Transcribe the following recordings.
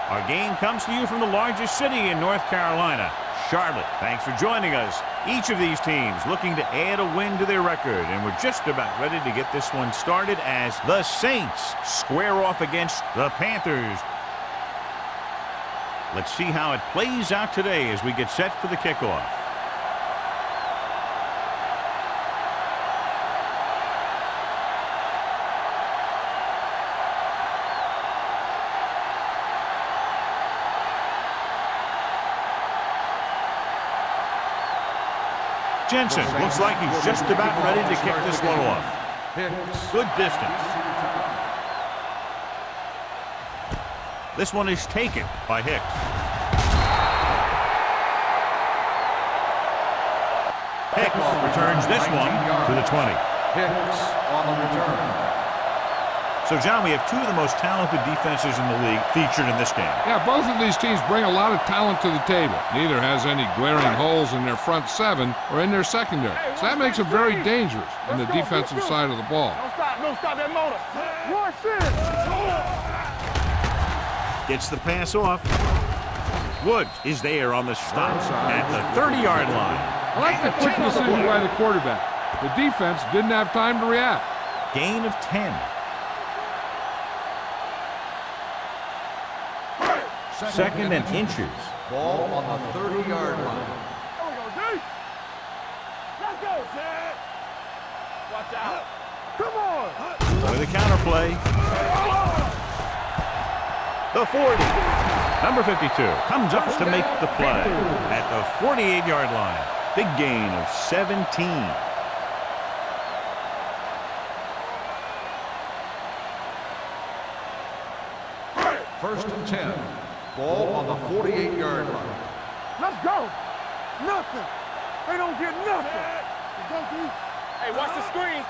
Our game comes to you from the largest city in North Carolina, Charlotte. Thanks for joining us. Each of these teams looking to add a win to their record, and we're just about ready to get this one started as the Saints square off against the Panthers. Let's see how it plays out today as we get set for the kickoff. Jensen looks like he's just about ready to kick this one off. Good distance. This one is taken by Hicks. Hicks returns this one to the 20. Hicks on the return. So, John, we have two of the most talented defenses in the league featured in this game. Yeah, both of these teams bring a lot of talent to the table. Neither has any glaring holes in their front seven or in their secondary. So that makes it very dangerous on the defensive side of the ball. Don't stop that motor. Rush in. Gets the pass off. Woods is there on the stop at the 30-yard line. I like the quick decision by the quarterback. The defense didn't have time to react. Gain of 10. Second and inches. Ball on the 30-yard line. There we go, D. Let's go, Sid. Watch out. Come on. With a counter play. The 40. Number 52 comes up to make the play at the 48-yard line. Big gain of 17. First and 10. Ball on the 48-yard line. Let's go. Nothing. They don't get nothing. Let's go, D. Hey, watch the screen.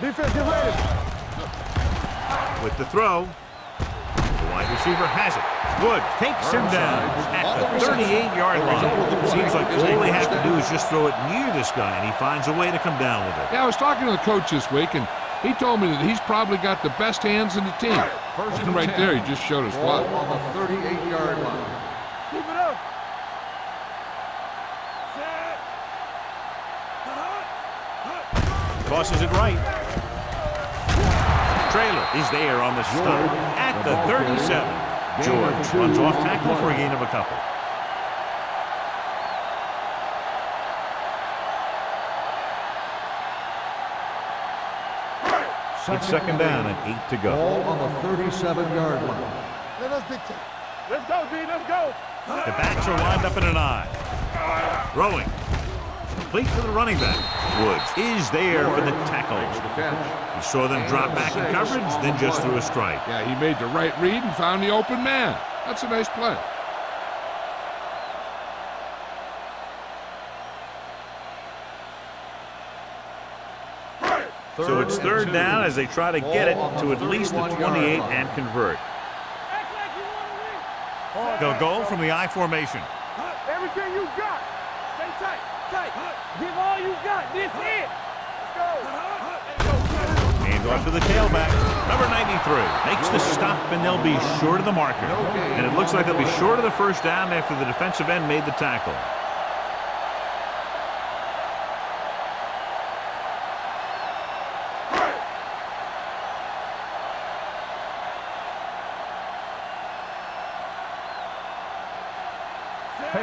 Defense, get ready. With the throw. The wide receiver has it. Woods takes him down at the 38-yard line. Seems like all they have to do is just throw it near this guy, and he finds a way to come down with it. Yeah, I was talking to the coach this week, and he told me that he's probably got the best hands in the team. And right there, he just showed us Ball what. on the 38-yard line. Keep it up. Tosses it right. Trailer is there on the stop at the 37. George runs off tackle for a gain of a couple. It's second down and 8 to go. Ball on the 37-yard line. Let us dictate. Let's go, D. Let's go. The backs are lined up in an I. Throwing. Complete for the running back. Woods is there for the tackle. He saw them drop back in coverage, then just threw a strike. Yeah, he made the right read and found the open man. That's a nice play. So it's third down as they try to get it to at least the 28 and convert. They'll go from the I formation. Everything you got. Stay tight. Tight. Give all you got. This it. Let's go. Hand off to the tailback. Number 93 makes the stop, and they'll be short of the marker. And it looks like they'll be short of the first down after the defensive end made the tackle.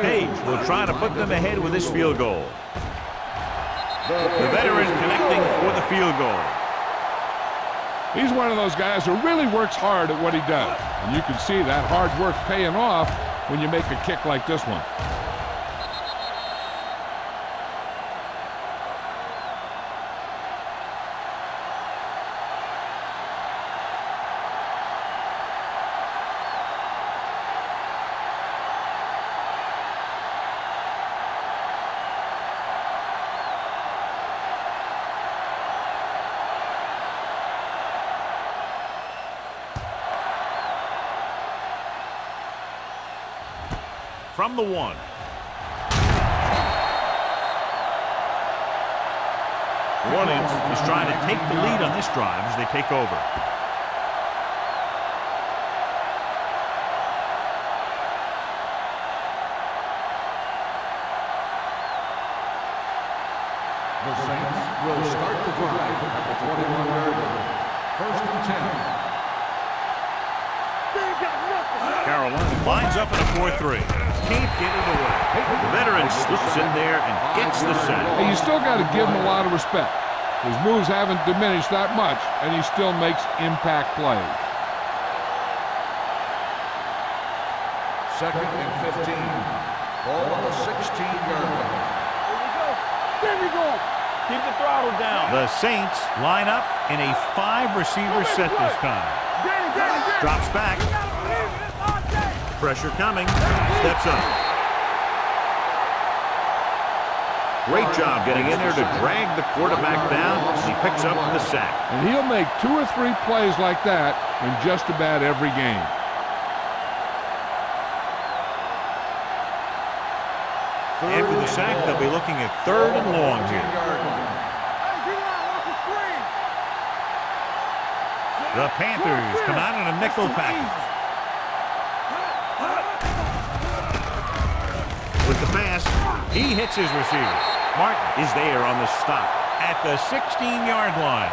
Page will try to put them ahead with this field goal. The veteran connecting for the field goal. He's one of those guys who really works hard at what he does. And you can see that hard work paying off when you make a kick like this one. from the 1. New Orleans is trying to take the lead on this drive as they take over. The Saints will start the drive at the 21-yard line. First and 10. Carolina lines up in a 4-3. Can't get it away. The veteran slips in there and gets the sack. Hey, you still got to give him a lot of respect. His moves haven't diminished that much, and he still makes impact plays. Second and 15. Ball on the 16-yard line. There we go. Keep the throttle down. The Saints line up in a 5-receiver set this time. Drops back. Pressure coming. Steps up. Great job getting in there to drag the quarterback down. He picks up the sack. And he'll make 2 or 3 plays like that in just about every game. After the sack, they'll be looking at 3rd and long here. The Panthers come out in a nickel package. With the pass, he hits his receiver. Martin is there on the stop at the 16-yard line.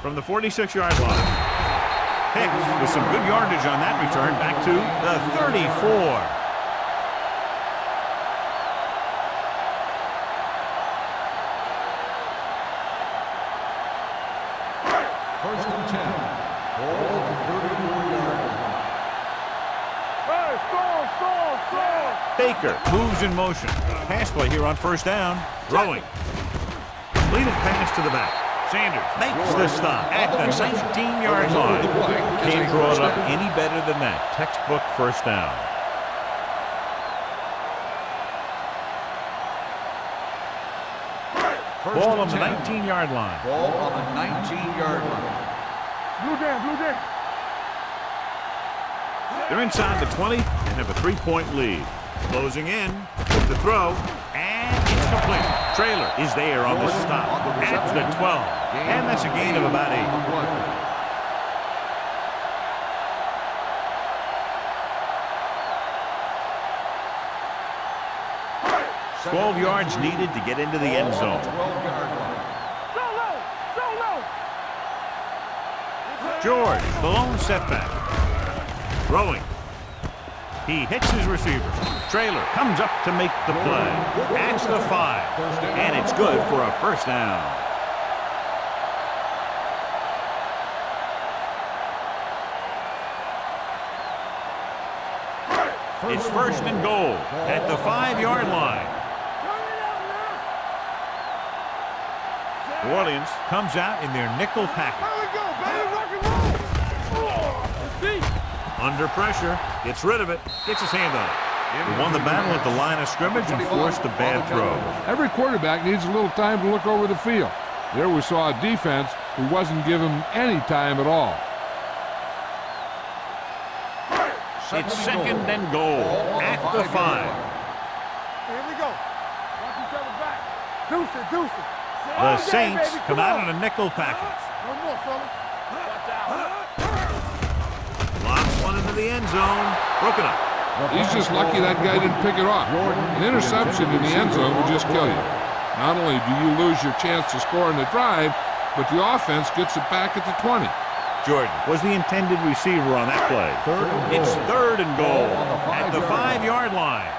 From the 46-yard line. Hicks with some good yardage on that return back to the 34. First and 10. Ball on the 34-yard line. Hey, score. Baker moves in motion. Pass play here on first down. Throwing. Completed pass to the back. Sanders makes the stop at the 19-yard line. Can't draw it up any better than that. Textbook first down. Ball on the 19-yard line. Ball on the 19-yard line. Blue game. They're inside the 20 and have a 3-point lead. Closing in with the throw, and it's complete. Trailer is there on the stop at the 12, and that's a gain of about 8. 12 yards needed to get into the end zone. George, the lone setback. Throwing. He hits his receiver. Trailer comes up to make the play. At the 5. And it's good for a first down. It's first and goal at the 5-yard line. New Orleans comes out in their nickel package. Under pressure, gets rid of it, gets his hand on it. He won the battle at the line of scrimmage and forced a bad throw. Every quarterback needs a little time to look over the field. There we saw a defense who wasn't given any time at all. It's second and goal at the 5. Here we go. Watch each other back. Deuce it. The Saints come out in a nickel package. One more, fella. Watch out. Lobs one into the end zone. Broken up. He's just lucky that guy didn't pick it off. An interception in the end zone will just kill you. Not only do you lose your chance to score in the drive, but the offense gets it back at the 20. Jordan was the intended receiver on that play. It's third and goal at the 5-yard line.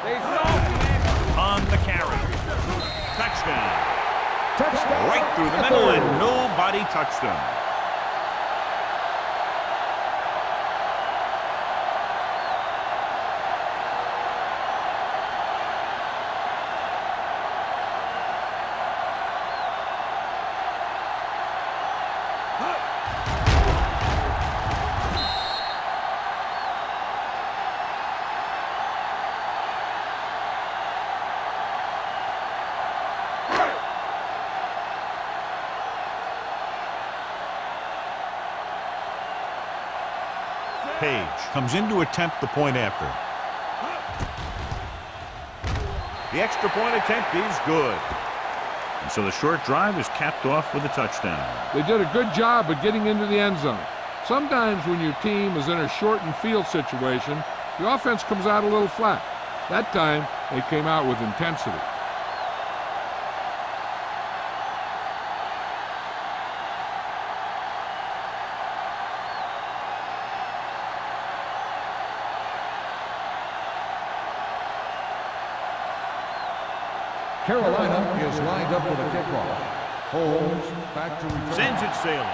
They saw On the carry. Touchdown. Touchdown. Right through the middle, and nobody touched him. Page comes in to attempt the point after. The extra point attempt is good. And so the short drive is capped off with a touchdown. They did a good job of getting into the end zone. Sometimes when your team is in a shortened field situation, the offense comes out a little flat. That time, they came out with intensity. Carolina is lined up for the kickoff. Holmes back to return. Sends it sailing.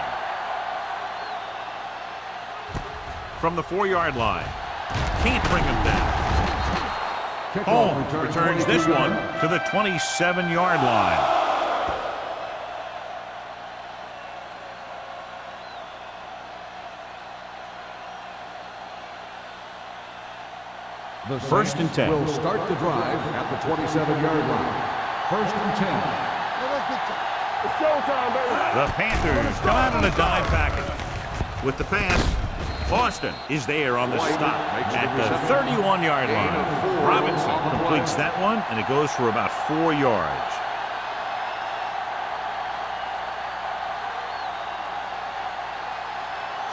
From the 4-yard line. Can't bring him down. Holmes returns this one to the 27-yard line. The First and 10. Will start the drive at the 27-yard line. First and 10. It's showtime, baby. The Panthers come out in a dime package. With the pass, Boston is there on the stop at the 31-yard line. Robinson completes that one, and it goes for about 4 yards.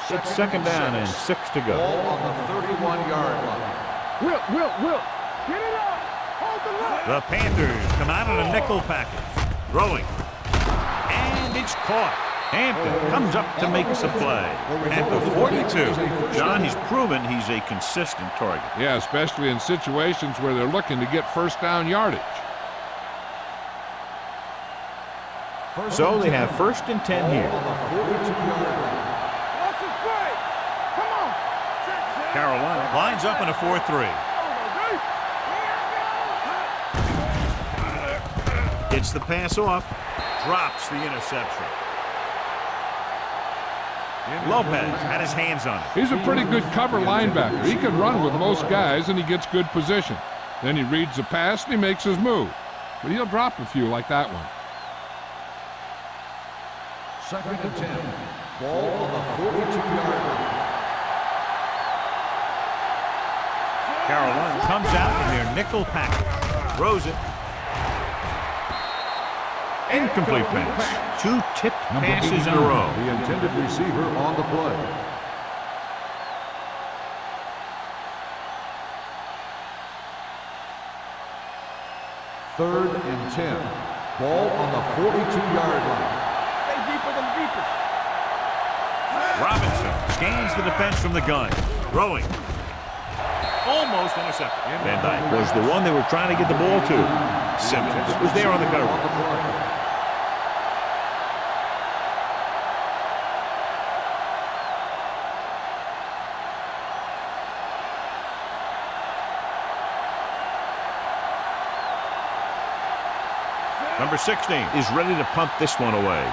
It's second down and 6 to go. Ball on the 31-yard line. Will. Get it up. Hold the line. The Panthers come out in a nickel package. Throwing. And it's caught. Hampton comes up to make a play. At the 42. John, he's proven he's a consistent target. Yeah, especially in situations where they're looking to get first down yardage. So they have first and 10 here. Watch the play. Come on. Carolina lines up in a 4-3. Gets the pass off. Drops the interception. Lopez had his hands on it. He's a pretty good cover linebacker. He can run with most guys, and he gets good position. Then he reads the pass, and he makes his move. But he'll drop a few like that one. Second and 10. Ball on the 42-yard line. Carolina comes out in their nickel package. Throws it. Incomplete pass. 2 tipped passes in a row. The intended receiver on the play. Third and 10. Ball on the 42-yard line. Stay deeper than deeper. Robinson scans the defense from the gun. Throwing. Almost intercepted. Van Dyke was the one they were trying to get the ball to. Simmons was there on the cover. Number 16 is ready to punt this one away.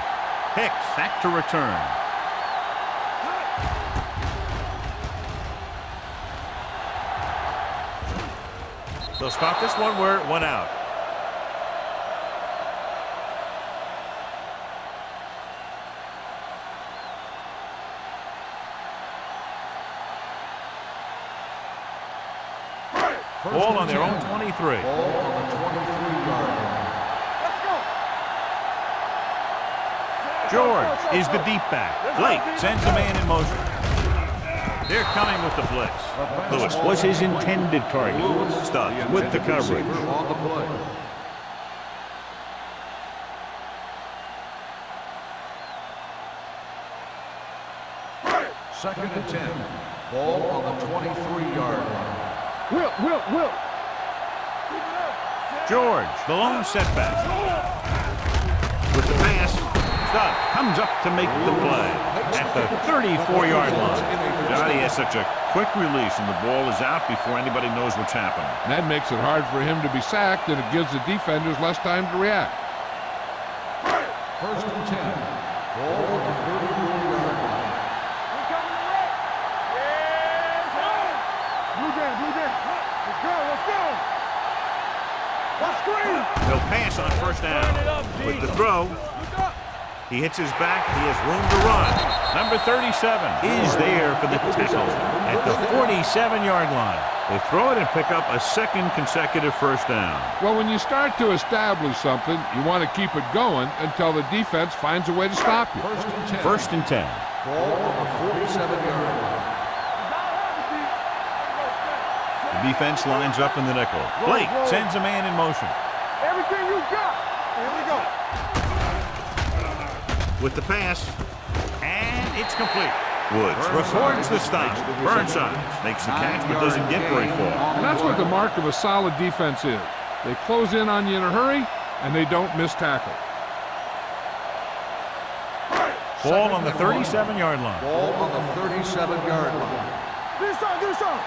Hicks back to return. They'll stop this one where it went out. Ball on their own 23. Ball on the 23-yard line. George is the deep back. Blake sends a man in motion. They're coming with the blitz. Lewis was his intended target. Stuck with the coverage. On the play. Second and 10. Ball on the 23-yard line. Will. George, the lone setback. With the pass, Stubbs comes up to make the play at the 34-yard line. Johnny has such a quick release, and the ball is out before anybody knows what's happening. That makes it hard for him to be sacked, and it gives the defenders less time to react. First and 10. Ball on the 34-yard line. We coming to wreck. Yes, Blue Jam, Blue Jam. Let's go, let's go. Let's screen. He'll pass on first down. With the throw, Look up. he hits his back. He has room to run. Number 37 is there for the tackle at the 47-yard line. They throw it and pick up a second consecutive first down. Well, when you start to establish something, you want to keep it going until the defense finds a way to stop you. First and 10. First and 10. Ball on the 47-yard line. The defense lines up in the nickel. Blake sends a man in motion. Everything you got. Here we go. With the pass, and it's complete. Woods records the stop. Burnside makes the catch but doesn't get very far. And that's what the mark of a solid defense is. They close in on you in a hurry, and they don't miss tackle. Ball on the 37-yard line. Ball on the 37-yard line. Get us on, get us on.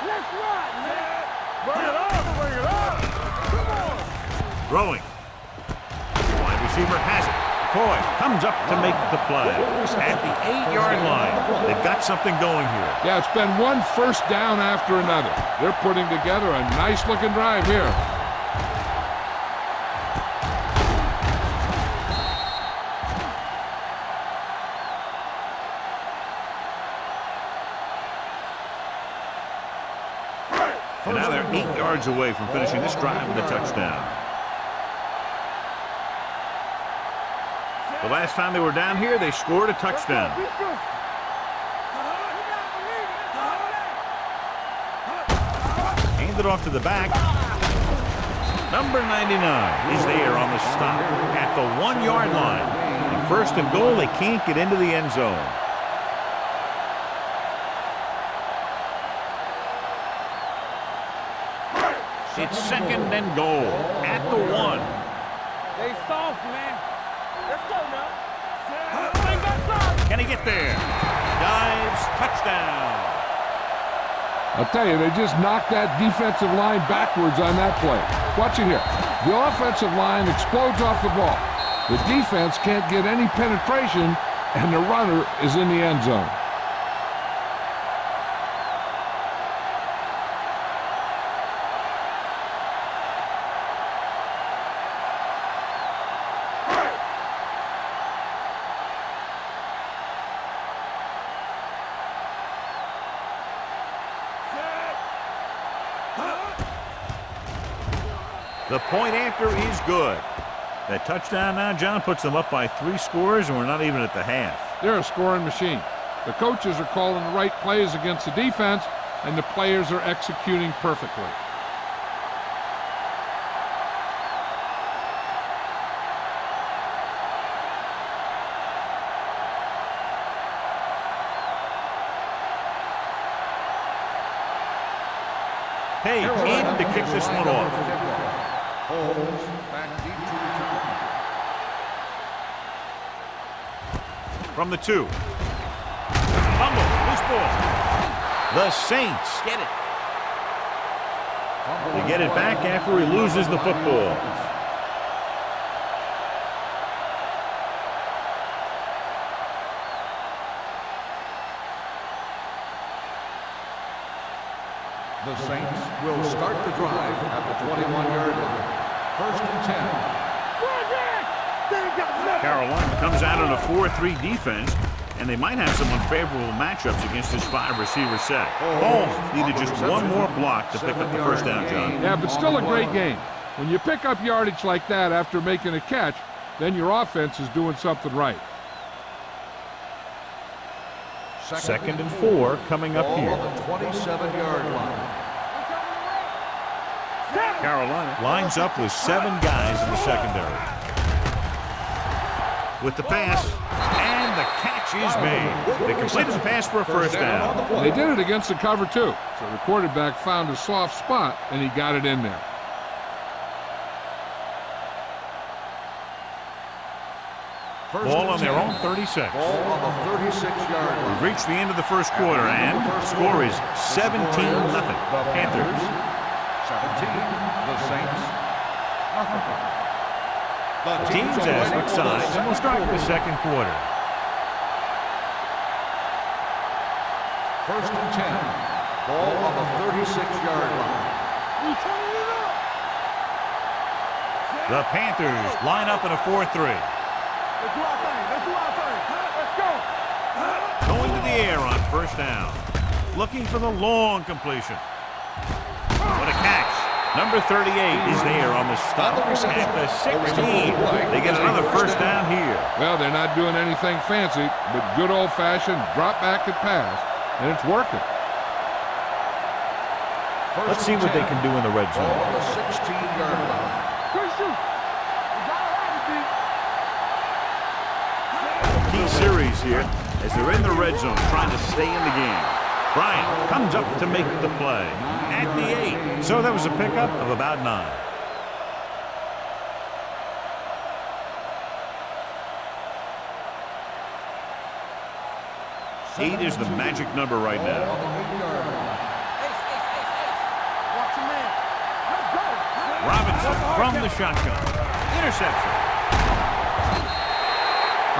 Let's ride, man. Bring it up, bring it up. Come on. Throwing. Wide receiver has it. McCoy comes up to make the play at the 8-yard line. They've got something going here. Yeah, it's been one first down after another. They're putting together a nice-looking drive here. And now they're 8 yards away from finishing this drive with a touchdown. The last time they were down here, they scored a touchdown. Handed off to the back. Number 99 is there on the stop at the 1-yard line. And first and goal, they can't get into the end zone. It's second and goal at the 1. They soft, man. Let's go now. Can he get there? Dives, touchdown. I'll tell you, they just knocked that defensive line backwards on that play. Watch it here. The offensive line explodes off the ball. The defense can't get any penetration, and the runner is in the end zone. The point after is good. That touchdown now, John, puts them up by 3 scores, and we're not even at the half. They're a scoring machine. The coaches are calling the right plays against the defense, and the players are executing perfectly. Page in to kick this one off. Holmes back deep to return. From the 2. Fumble, loose ball. The Saints get it. They get it back after he loses the football. The Saints will start the drive at the 21-yard line. First and 10. Carolina comes out on a 4-3 defense, and they might have some unfavorable matchups against this 5-receiver set. Holmes needed just one more block to pick up the first down, John. Yeah, but still a great game. When you pick up yardage like that after making a catch, then your offense is doing something right. Second and 4 coming up here. On the 27-yard line. Carolina lines up with 7 guys in the secondary. With the pass, and the catch is made. They completed the pass for a first down. And they did it against the cover, too. So the quarterback found a soft spot, and he got it in there. Ball on their own 36. Ball on the 36-yard line. We've reached the end of the first quarter, and the score is 17-0. Panthers. 17. The Saints. Nothing. The Teams as switch sides, and we'll start with the second quarter. First and 10. Ball on the 36-yard line. The Panthers line up in a 4-3. Let's do our thing. Let's do our thing. Let's go. Going to the air on first down. Looking for the long completion. What a catch. Number 38 is there on the stop at the 16. They get another first down here. Well, they're not doing anything fancy, but good old-fashioned drop back and pass, and it's working. Let's see what they can do in the red zone. Ball on the 16-yard line. Good shoot. You got it right, Key series here as they're in the red zone trying to stay in the game. Bryant comes up to make the play at the 8. So that was a pickup of about 9. Eight is the magic number right now. Watch your man. Let's go. Robinson from the shotgun. Interception.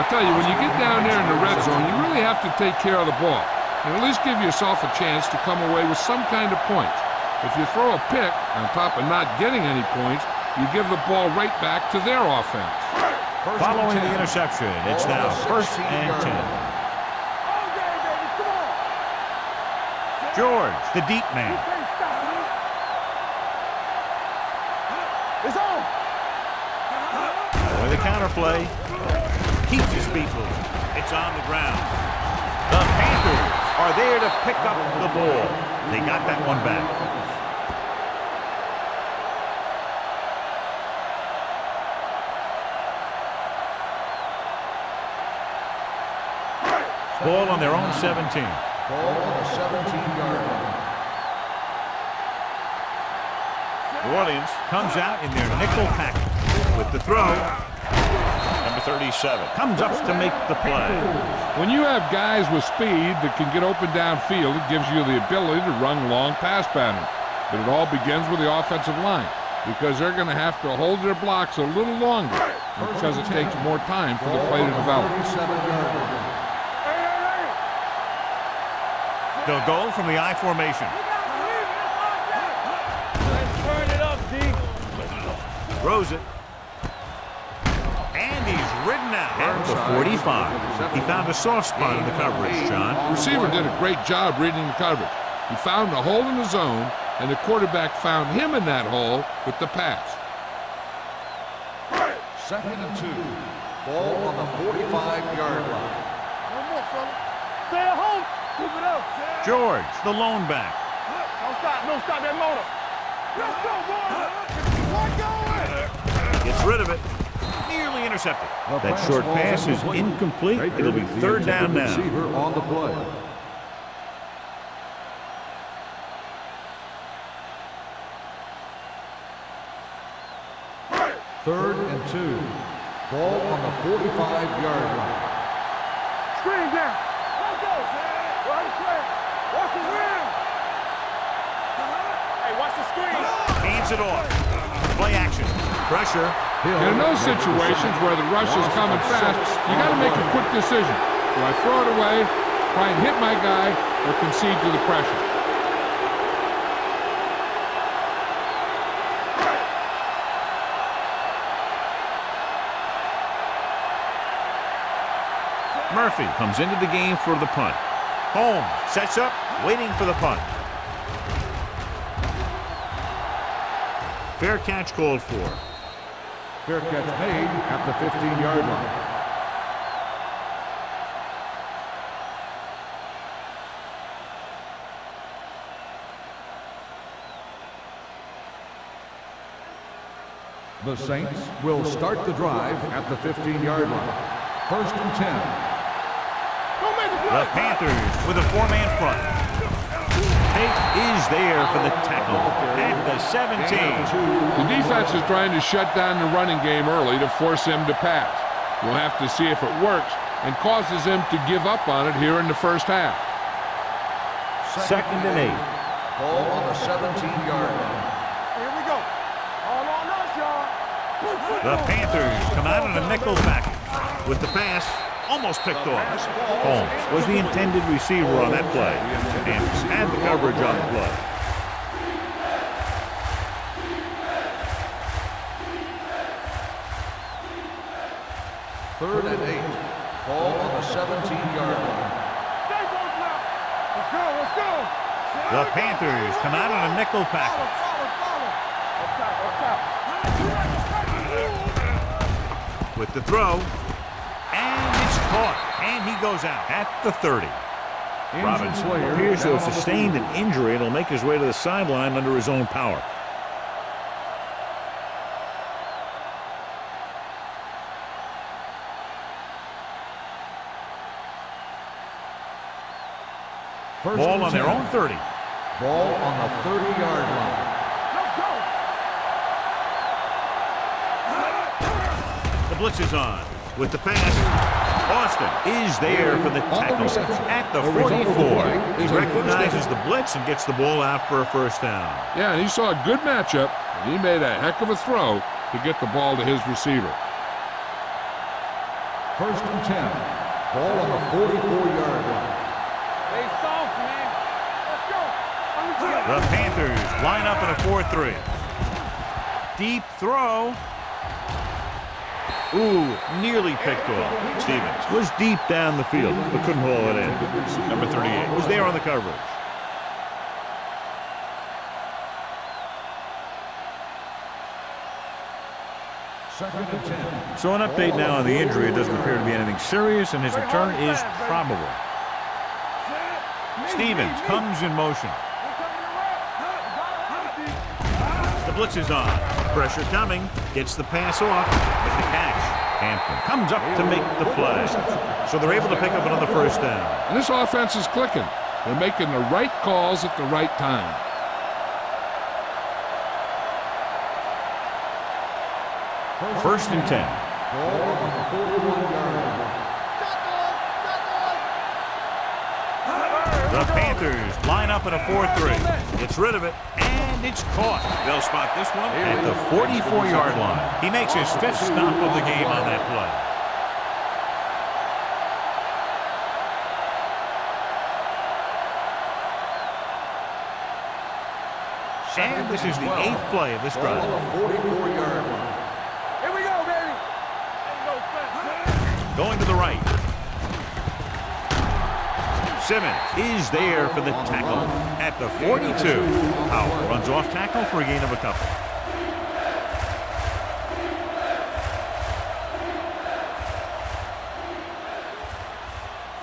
I'll tell you, when you get down there in the red zone, you really have to take care of the ball and at least give yourself a chance to come away with some kind of points. If you throw a pick on top of not getting any points, you give the ball right back to their offense. Following the interception, it's now first and 10. George, the deep man. It's on. With the counterplay, keeps his feet moving. It's on the ground. The Panthers are there to pick up the ball. They got that one back. Ball on their own 17. Ball on the 17-yard line. New Orleans comes out in their nickel package with the throw. Number 37 comes up to make the play. When you have guys with speed that can get open downfield, it gives you the ability to run long pass patterns. But it all begins with the offensive line because they're going to have to hold their blocks a little longer because it takes more time for the play to develop. They'll go from the I formation. Turn it up, D. Throws it. And he's ridden out at the 45. He found a soft spot in the coverage, John. The receiver did a great job reading the coverage. He found a hole in the zone, and the quarterback found him in that hole with the pass. Second and 2. Ball on the 45-yard line. One more, fella. Stay at home. Keep it up. George, the lone back. Don't stop. Don't stop that motor. Let's go, boy. We're going. Gets rid of it. Nearly intercepted. That short pass is incomplete. It'll be third down now. Receiver on the play. Third and 2. Ball on the 45-yard line. Screen down. Let's go. Right square. Watch the rim. Hey, watch the screen. Hands it off. Play action. Pressure. In those situations where the rush is coming fast, you got to make a quick decision. Do I throw it away, try and hit my guy, or concede to the pressure? Murphy comes into the game for the punt. Holmes sets up, waiting for the punt. Fair catch called for. Fair catch made at the 15-yard line. The Saints will start the drive at the 15-yard line. First and 10. The Panthers with a four-man front. Tate is there for the tackle at the 17. The defense is trying to shut down the running game early to force him to pass. We'll have to see if it works and causes him to give up on it here in the first half. 2nd and 8. Ball on the 17-yard line. Here we go. All on us, y'all. The Panthers come out in a nickel package with the pass almost picked off. Holmes was the intended receiver on that play, and had the coverage on the play. Third and 8. Ball on the 17-yard line. Stay close now. Let's go, let's go. The Panthers come out in a nickel package. Up top. With the throw, and it's caught, and he goes out at the 30. Robinson appears to have sustained an injury and will make his way to the sideline under his own power. Ball on their own 30. Ball on the 30-yard line. Let's go. The blitz is on. With the pass, Austin is there for the tackle at the 44. He recognizes the blitz and gets the ball out for a first down. Yeah, and he saw a good matchup, and he made a heck of a throw to get the ball to his receiver. 1st and 10. Ball on the 44-yard line. Stay soft, man. Let's go. The Panthers line up in a 4-3. Deep throw. Ooh, nearly picked off. Stevens was deep down the field, but couldn't haul it in. Number 38 was there on the coverage. Second and 10. So an update now on the injury. It doesn't appear to be anything serious, and his return is probable. Stevens comes in motion. The blitz is on. Pressure coming. Gets the pass off with the catch. Hampton comes up to make the play. So they're able to pick up another first down. And this offense is clicking. They're making the right calls at the right time. First and 10. Ball on the 41-yard line. The Panthers line up in a 4-3. Gets rid of it, and it's caught. They'll spot this one at the 44-yard line. He makes his 5th stop of the game on that play. And this is the 8th play of this Ball drive. on the 44-yard line. Here we go, baby. Ain't no fence. Going to the right. Simmons is there for the tackle at the 42. Howell runs off tackle for a gain of a couple.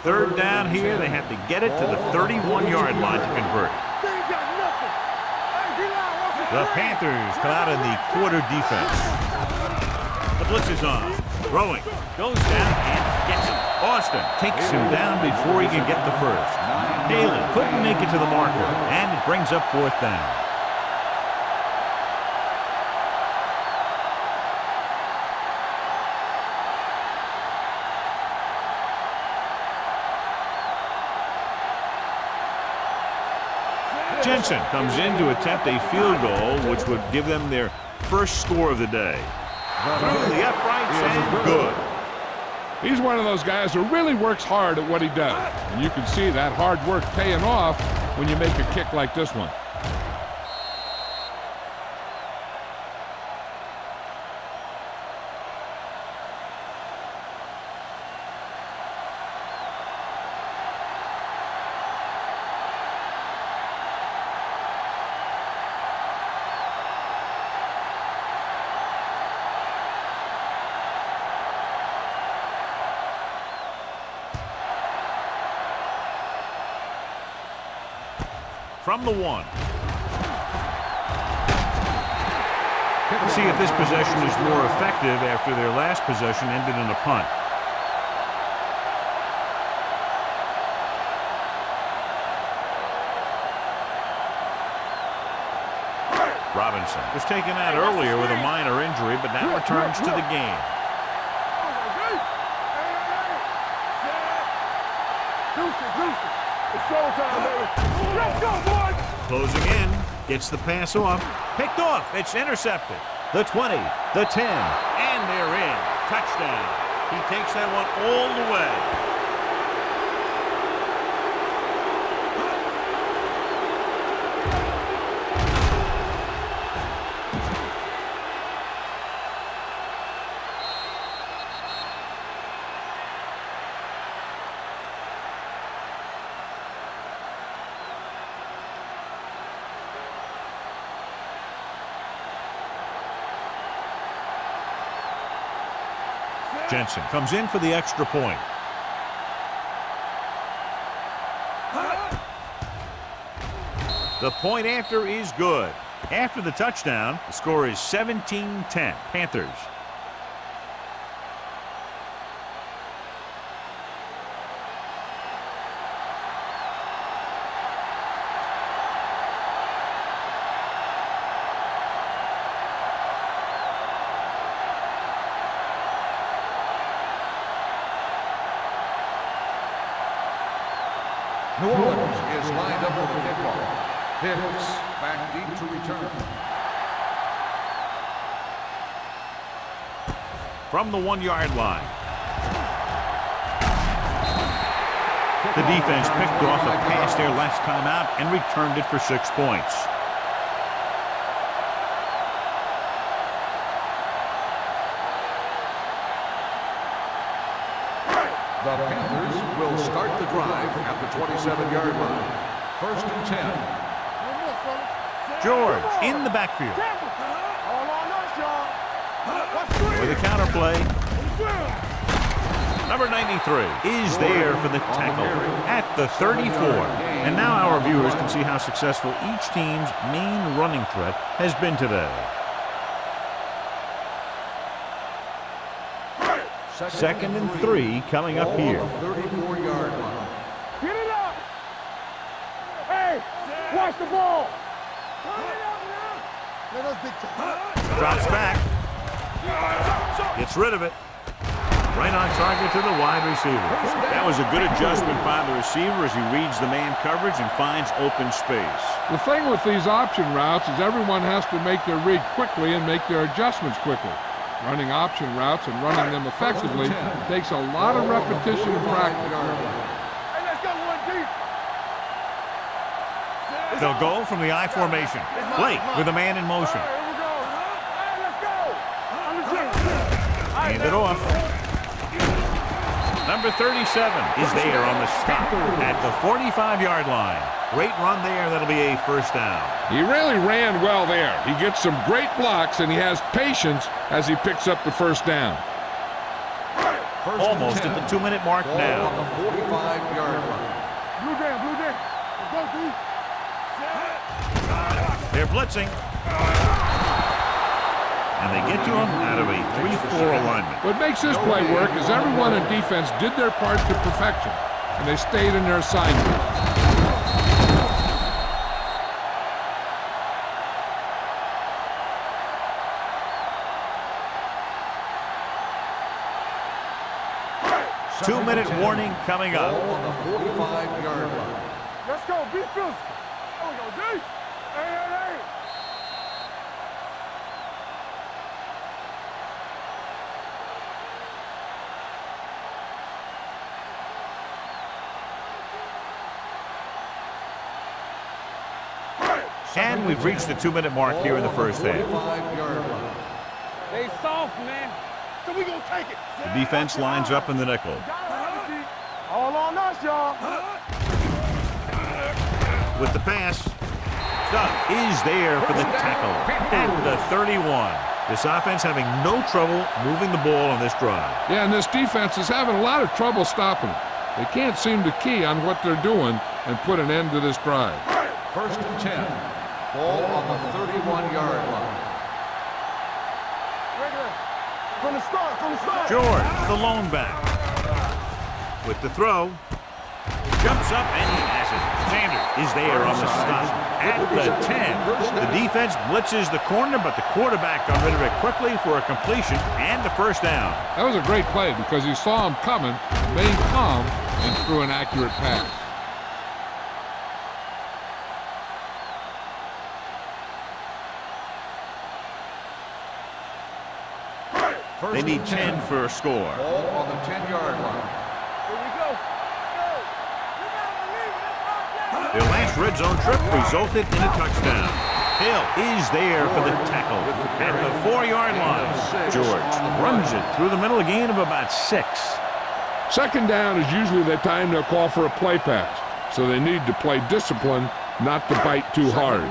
Third down here. They have to get it to the 31-yard line to convert. They ain't got nothing. Hey, D-line, what's the The Panthers come out in the quarter defense. The blitz is on. Throwing. Goes down and gets him. Austin takes him down before he can get the first. Daly couldn't make it to the marker, and it brings up 4th down. Jensen comes in to attempt a field goal, which would give them their first score of the day. Through the uprights and good. He's one of those guys who really works hard at what he does. And you can see that hard work paying off when you make a kick like this one. From the 1. Let's see if this possession is more effective after their last possession ended in a punt. Robinson was taken out earlier with a minor injury, but now returns to the game. Showtime, baby. Let's go, boys. Closing in. Gets the pass off. Picked off. It's intercepted. The 20, the 10, and they're in. Touchdown. He takes that one all the way. Jensen comes in for the extra point. The point after is good. After the touchdown, the score is 17-10. Panthers. New Orleans is lined up for the kickoff. Hicks back deep to return. From the 1-yard line. The defense picked off a pass there last time out and returned it for 6 points. The Panthers will start the drive at the 27-yard line. 1st and 10. George in the backfield. All on us, y'all. With a counter play. Number 93 is there for the tackle at the 34. And now our viewers can see how successful each team's main running threat has been today. 2nd and 3 coming up here. 34-yard line. Get it up. Hey, watch the ball. Turn it up now. Let us dictate. Drops back. Gets rid of it. Right on target to the wide receiver. That was a good adjustment by the receiver as he reads the man coverage and finds open space. The thing with these option routes is everyone has to make their read quickly and make their adjustments quickly. Running option routes and running them effectively takes a lot of repetition and practice. Hey, let's go one deep. They'll go from the I formation. Blake with a man in motion. Here we go. Hey, let's go. On the team. Hand it off. Number 37 is there on the stop at the 45-yard line. Great run there. That'll be a first down. He really ran well there. He gets some great blocks, and he has patience as he picks up the first down. Almost at the 2-minute mark now. On the 45-yard line. Blue jam. Let's go, D. They're blitzing. And they get to him out of a 3-4 alignment. What makes this play work is everyone in defense did their part to perfection, and they stayed in their assignment. Two-minute warning coming up. On the 45-yard line. Let's go. Be physical. There we go, D. Hey. And we've reached the 2-minute mark here in the first half. 45-yard line. They soft, man. So we gonna take it. The defense lines up in the nickel. All on us, y'all. With the pass, Stuck is there for the tackle at the 31. This offense having no trouble moving the ball on this drive. Yeah, and this defense is having a lot of trouble stopping it. They can't seem to key on what they're doing and put an end to this drive. 1st and 10. Ball on the 31-yard line. From the start. George, the lone back. With the throw, jumps up and he has it. Sanders is there on the stop at the 10. The defense blitzes the corner, but the quarterback got rid of it quickly for a completion and the first down. That was a great play because he saw him coming, remained calm, and threw an accurate pass. They need 10 for a score. Ball on the 10-yard line. Here we go. Their last red zone trip resulted in a touchdown. Hill is there for the tackle at the 4-yard line. George runs it through the middle, a gain of about 6. Second down is usually the time they'll call for a play pass, so they need to play discipline, not to bite too hard.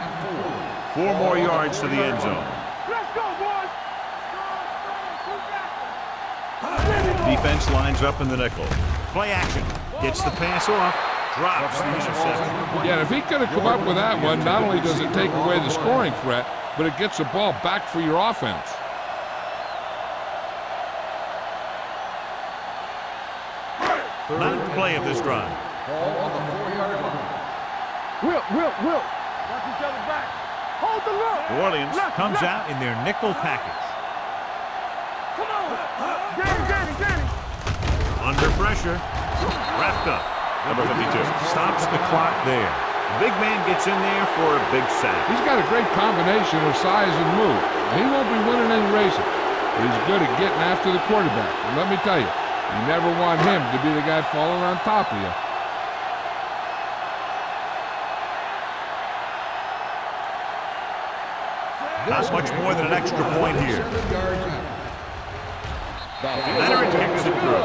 4 more yards to the end zone. Let's go, boys. Defense lines up in the nickel. Play action. Gets the pass off. Drops the interception. Yeah, if he could have come up with that one, not only does it take away the scoring threat, but it gets the ball back for your offense. Ninth play of this drive. Ball on the 4-yard line. Will. Watch each other back. Hold the look. New Orleans comes out in their nickel package. Come on. Danny. Under pressure. Wrapped up. Number 52 stops the clock there. Big man gets in there for a big sack. He's got a great combination of size and move. He won't be winning any races, but he's good at getting after the quarterback. And let me tell you, you never want him to be the guy falling on top of you. Not much more than an extra point here. Veteran kicks it through.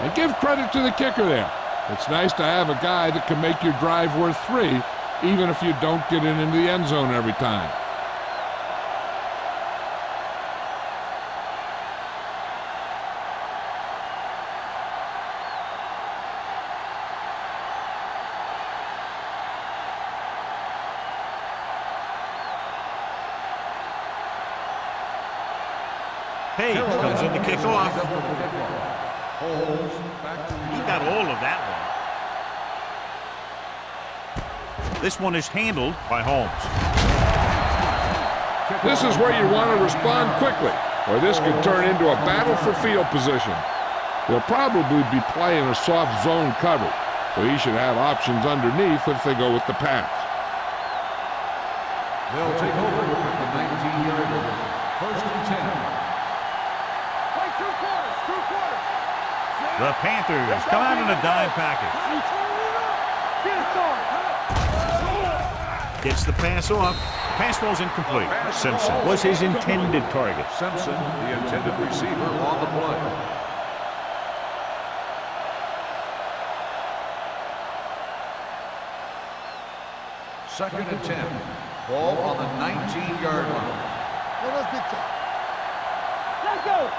And give credit to the kicker there. It's nice to have a guy that can make your drive worth 3, even if you don't get it into the end zone every time. Page comes in to kick off. He got all of that one. This one is handled by Holmes. This is where you want to respond quickly, or this could turn into a battle for field position. They'll probably be playing a soft zone coverage, so he should have options underneath if they go with the pass. They'll take over at the 19-yard line. First and 10. The Panthers come out in a dime package. Gets the pass off. Pass falls incomplete. Simpson was his intended target. Simpson, the intended receiver, on the play. Second and 10. Ball on the 19-yard line. Let's go.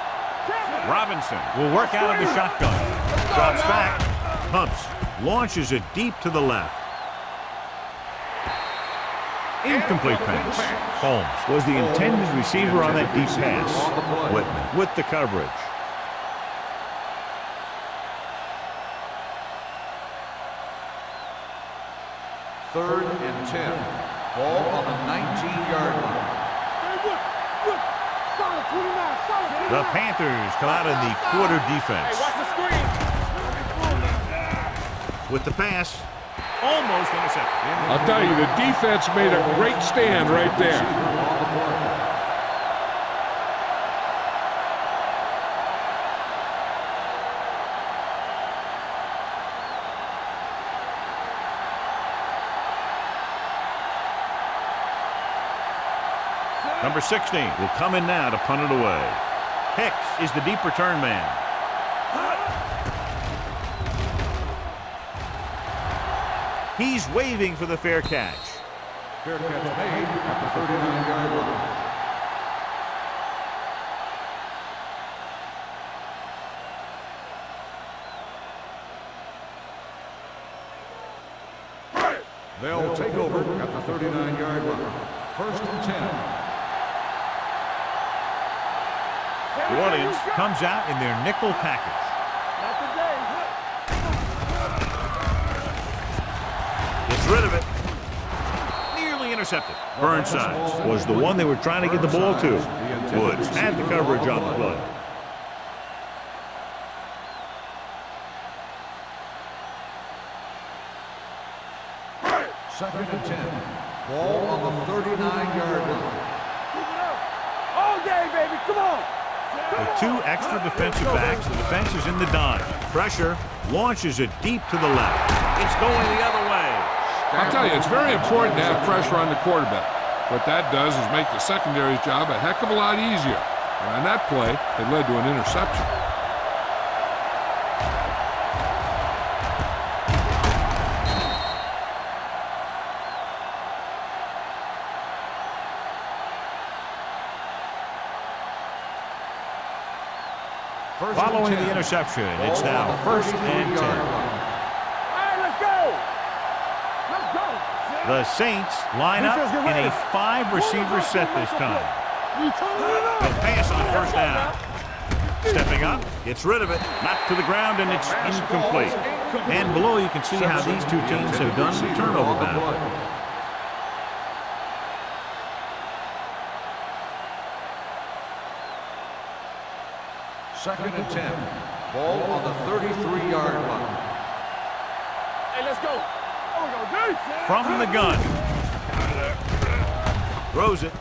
Robinson will work out of the shotgun. Drops back. Pumps. Launches it deep to the left. Incomplete pass. Holmes was the intended receiver on that deep pass. Whitman with the coverage. Third and 10. Ball on the 19-yard line. The Panthers come out in the quarter defense. Watch the screen. With the pass, almost intercepted. I'll tell you, the defense made a great stand right there. Number 16 will come in now to punt it away. Hicks is the deep return man. He's waving for the fair catch. Fair catch made at the 39-yard line. They'll take over at the 39-yard line. First and 10. New Orleans comes out in their nickel package. Gets rid of it. Nearly intercepted. Burnside was the one they were trying to get the ball to. Woods had the coverage on the play. Second and 10. Ball on the 39-yard line. All day, baby. Come on. The 2 extra defensive backs. The defense is in the dime. Pressure, launches it deep to the left. It's going the other way. I'll tell you, it's very important to have pressure on the quarterback. What that does is make the secondary's job a heck of a lot easier. And on that play, it led to an interception. Following the interception, it's now 1st and 10. All right, let's go. Let's go. The Saints line up in a 5-receiver set this time. They'll pass on 1st down. Stepping up, gets rid of it, knocked to the ground, and it's incomplete. And below you can see how these two teams have done the turnover battle. Second and 10. Ball on the 33-yard line. Hey, let's go. Oh, we go, dude. From the gun. Throws it.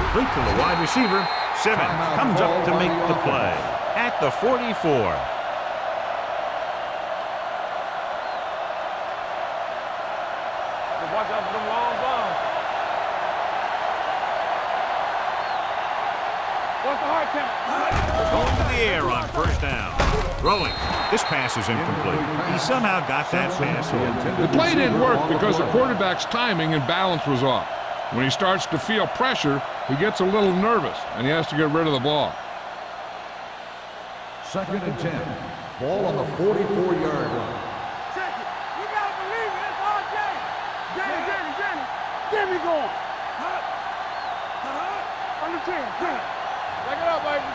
Complete to the wide receiver. Simmons comes up to make the play. At the 44. Watch out for them long bombs. What's the hard count? Going to the air on 1st down. Throwing. This pass is incomplete. He somehow got that pass off. The play didn't work because the quarterback's timing and balance was off. When he starts to feel pressure, he gets a little nervous, and he has to get rid of the ball. Second and 10. Ball on the 44-yard line. Check it. You gotta believe it. It's our game. Jamie. Get me going. Under 10. Back it up, baby.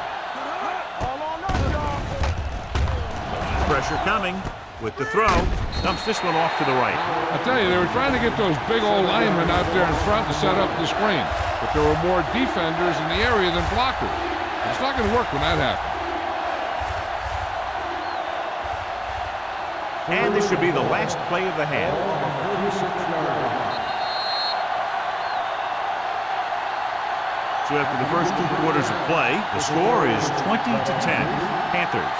All on us, y'all. Pressure coming with the throw. Dumps this one off to the right. I tell you, they were trying to get those big old linemen out there in front to set up the screen. But there were more defenders in the area than blockers. It's not going to work when that happens. And this should be the last play of the half. So after the first 2 quarters of play, the score is 20-10. Panthers.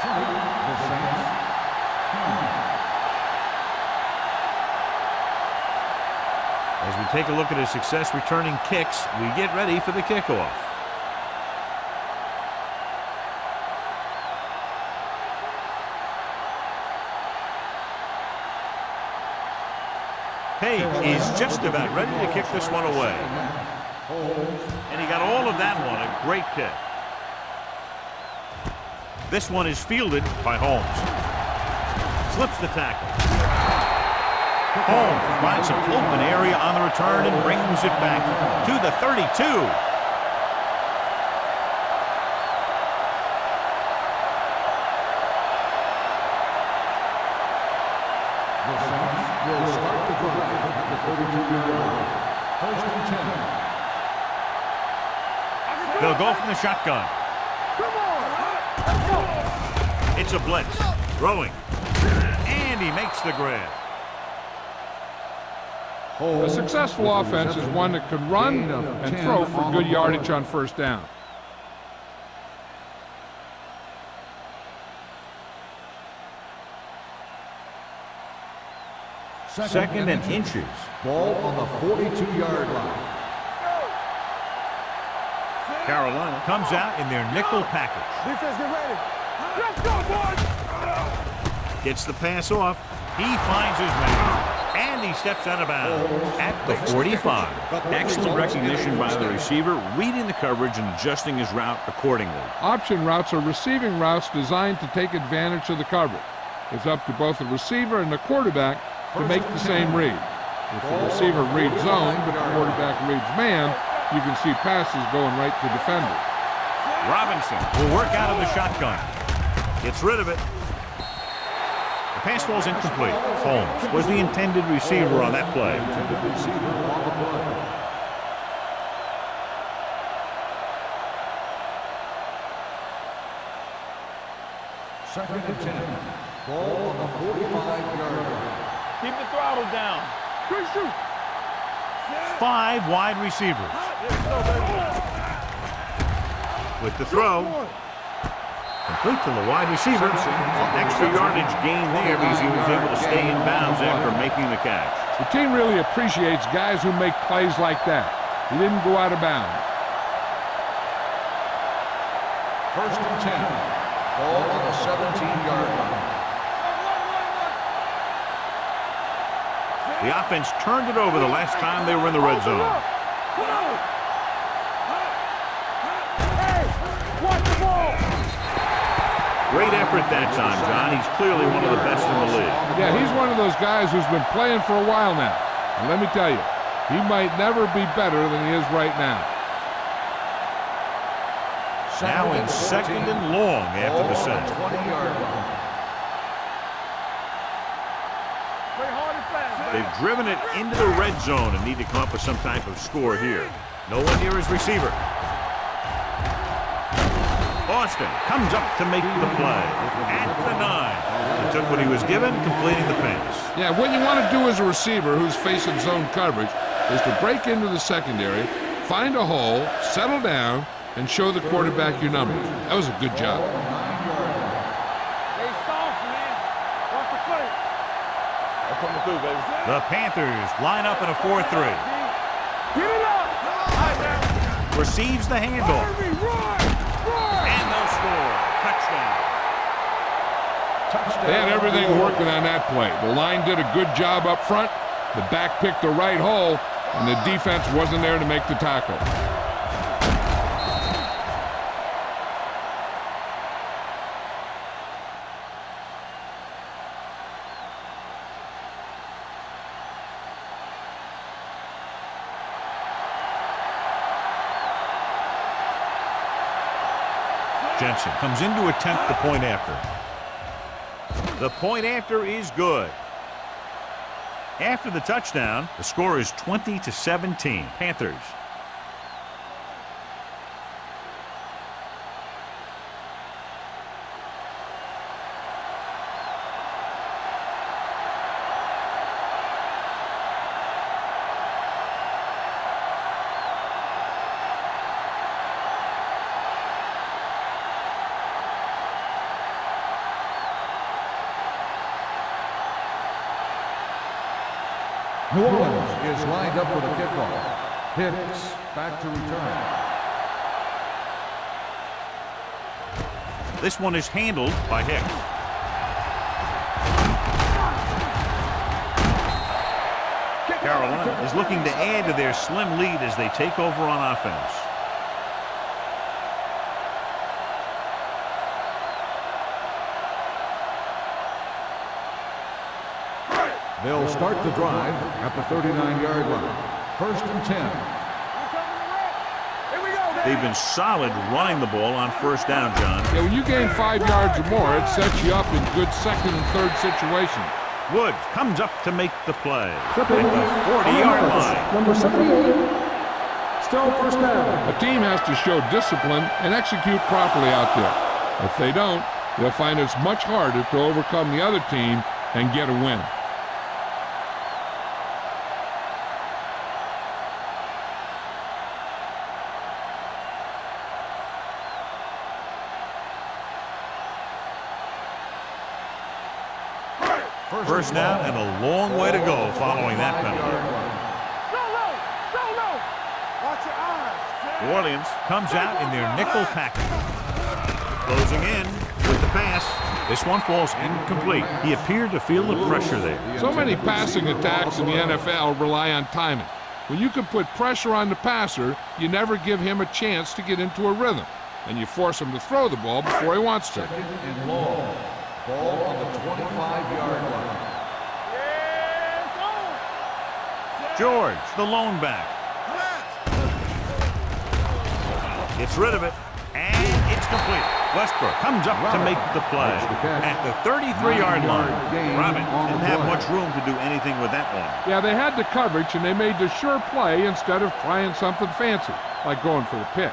As we take a look at his success returning kicks, we get ready for the kickoff. Page is just about ready to kick this one away. And he got all of that one, a great kick. This one is fielded by Holmes. Slips the tackle. Holmes finds some open area on the return and brings it back to the 32. Will start the drive at the 32-yard line. 1st and 10. They'll go from the shotgun. Come on. Let's go. It's a blitz. Throwing. And he makes the grab. A successful offense is one that can run and throw for good yardage on 1st down. Second and inches. Ball on the 42-yard line. Carolina comes out in their nickel package. Defense, get ready. Let's go, boys. Gets the pass off. He finds his man. And he steps out of bounds at the 45. Excellent recognition by the receiver, reading the coverage and adjusting his route accordingly. Option routes are receiving routes designed to take advantage of the coverage. It's up to both the receiver and the quarterback to make the same read. If the receiver reads zone, but the quarterback reads man, you can see passes going right to defenders. Robinson will work out of the shotgun. Gets rid of it. The pass falls incomplete. Holmes was the intended receiver on that play. Second and 10. Ball on the 45-yard line. Keep the throttle down. Quick shoot. 5 wide receivers. With the throw. Complete to the wide receiver. Extra yardage gain there because he was able to stay in bounds after making the catch. The team really appreciates guys who make plays like that. He didn't go out of bounds. First and 10. Ball on the 17-yard line. The offense turned it over the last time they were in the red zone. Hey, watch the ball. Great effort that time, John. He's clearly one of the best in the league. Yeah, he's one of those guys who's been playing for a while now. And let me tell you, he might never be better than he is right now. Now in second and long after the sack. 20-yard line. Play hard and fast. They've driven it into the red zone and need to come up with some type of score here. No one near his receiver. Austin comes up to make the play at the 9. He took what he was given, completing the pass. Yeah, what you want to do as a receiver who's facing zone coverage is to break into the secondary, find a hole, settle down, and show the quarterback your numbers. That was a good job. Stay soft, man. Watch the play. I'm coming through, baby. The Panthers line up in a 4-3. Get it up. Receives the handoff. Run. And they'll score. Touchdown. They had everything working on that play. The line did a good job up front. The back picked the right hole, and the defense wasn't there to make the tackle. Jensen comes in to attempt the point after. The point after is good. After the touchdown, the score is 20-17. Panthers. New Orleans is lined up for the kickoff. Hicks back to return. This one is handled by Hicks. Carolina is looking to add to their slim lead as they take over on offense. They'll start the drive at the 39-yard line. First and 10. Here we go, They've been solid running the ball on first down, John. Yeah, when you gain 5 yards or more, it sets you up in good second and third situations. Woods comes up to make the play at the 40-yard line. Number 78. Still first down. A team has to show discipline and execute properly out there. If they don't, they'll find it's much harder to overcome the other team and get a win. First down and a long way to go following that penalty. Go low. Go low. Watch your eyes. New Orleans comes out in their nickel package. Closing in with the pass. This one falls incomplete. He appeared to feel the pressure there. So many passing attacks in the NFL rely on timing. When you can put pressure on the passer, you never give him a chance to get into a rhythm, and you force him to throw the ball before he wants to. Second and long. Ball on the 25-yard line. George, the lone back. Gets rid of it, and it's complete. Westbrook comes up to make the play at the 33-yard line. Robin didn't have much room to do anything with that one. Yeah, they had the coverage, and they made the sure play instead of trying something fancy, like going for the pick.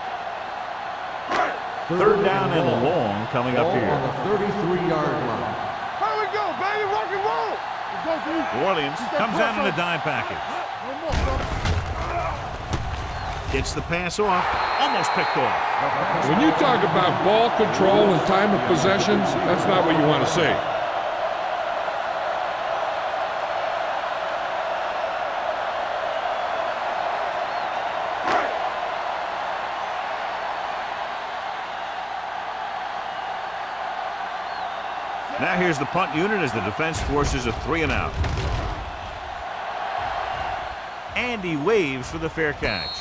Third down and a long coming up here. On the 33-yard line. Here we go, baby. Rock and roll. Let's go, Steve. New Orleans comes out in a dime package. One more, brother. Gets the pass off. Almost picked off. When you talk about ball control and time of possessions, that's not what you want to see. Now here's the punt unit as the defense forces a 3-and-out. And he waves for the fair catch.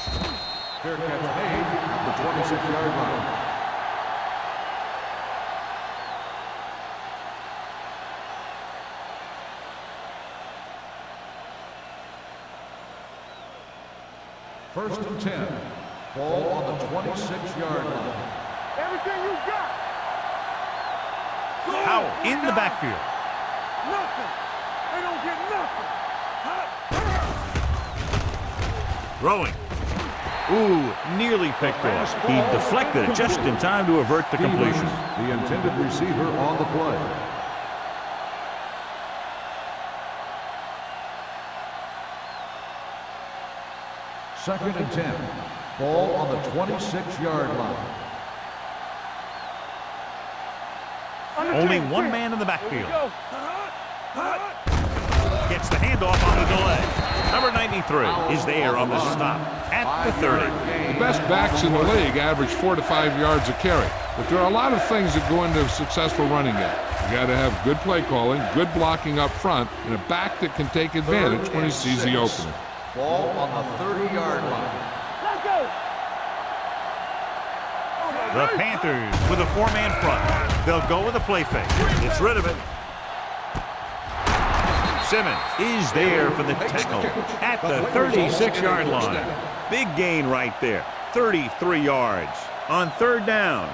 Fair catch made at the 26-yard line. First and 10. Ball on the 26-yard line. Everything you got. Howell in the backfield. Nothing. They don't get nothing. Throwing. Ooh, nearly picked off. He deflected it just in time to avert the completion. The intended receiver on the play. Second and 10. Ball on the 26-yard line. Only one man in the backfield. Gets the handoff on the delay. Number 93 is there on the stop at the 30. The best backs in the league average 4 to 5 yards a carry. But there are a lot of things that go into a successful running game. You got to have good play calling, good blocking up front, and a back that can take advantage when he sees the opening. Ball on the 30-yard line. Let's go. The Panthers with a 4-man front. They'll go with a play fake. It's rid of it. Simmons is there for the tackle at the 36-yard line. Big gain right there. 33 yards on third down.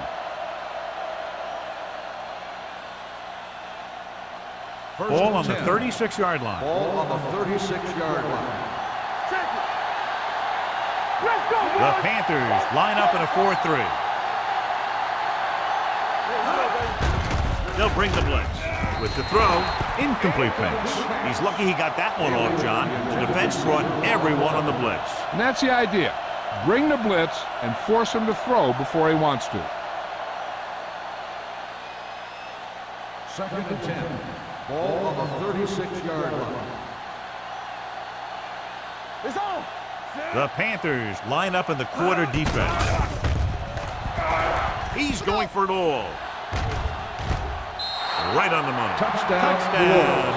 Ball on the 36-yard line. Ball on the 36-yard line. Check it. Let's go, boys. The Panthers line up in a 4-3. They'll bring the blitz. With the throw, incomplete pass. He's lucky he got that one off, John. The defense brought everyone on the blitz. And that's the idea. Bring the blitz and force him to throw before he wants to. Second and 10. Ball on the 36-yard line. It's on. The Panthers line up in the quarter defense. He's going for it all. Right on the money. Touchdown,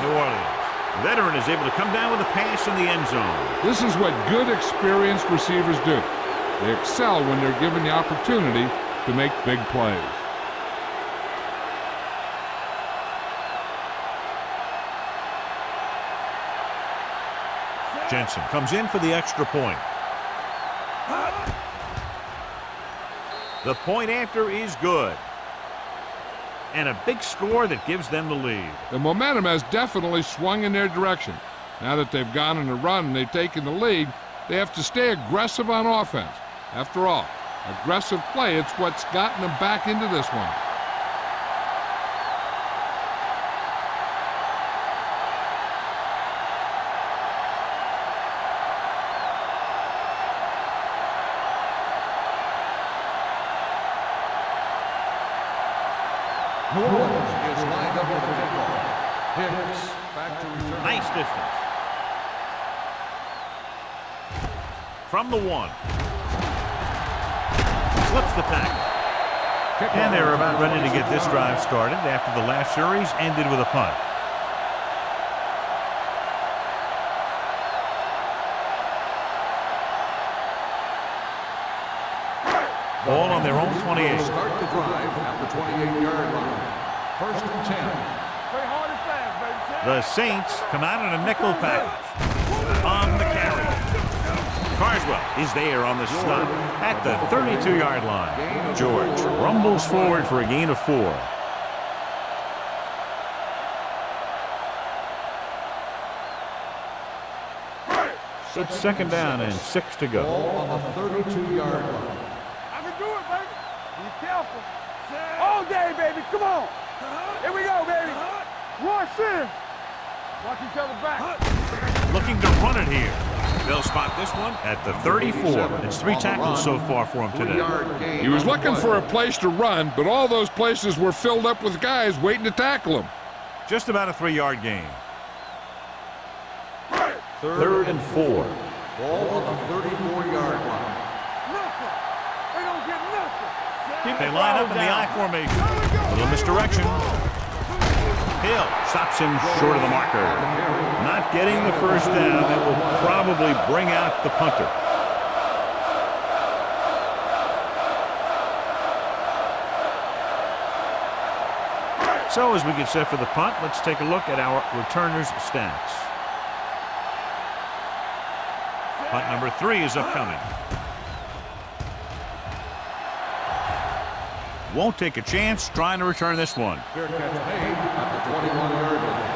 New Orleans. Veteran is able to come down with a pass in the end zone. This is what good, experienced receivers do. They excel when they're given the opportunity to make big plays. Jensen comes in for the extra point. The point after is good. And a big score that gives them the lead. The momentum has definitely swung in their direction. Now that they've gone on a run and they've taken the lead, they have to stay aggressive on offense. After all, aggressive play, it's what's gotten them back into this one. New Orleans is lined up with the kickoff. Hicks back to return. Nice distance. From the 1. Slips the tackle. And they're about ready to get this drive started after the last series ended with a punt. Ball on their own 28. Start the drive at the 28-yard line. First and 10. Play hard and fast, baby. The Saints come out in a nickel package on the carry. Carswell is there on the stop at the 32-yard line. George rumbles forward for a gain of 4. It's second down and 6 to go. Ball on the 32-yard line. I can do it, baby. Be careful. All day, baby. Come on. Here we go, baby. Rush in. Watch each other back. Looking to run it here. They'll spot this one at the 34. It's 3 tackles so far for him today. He was looking for a place to run, but all those places were filled up with guys waiting to tackle him. Just about a 3-yard gain. 3rd and 4. Ball on the 34-yard line. They don't get nothing. They line up in the I formation. A little misdirection. Hill stops him short of the marker. Not getting the first down. That will probably bring out the punter. So as we get set for the punt, let's take a look at our returners' stats. Punt number 3 is upcoming. Won't take a chance trying to return this one. Fair catch made at the 21-yard line.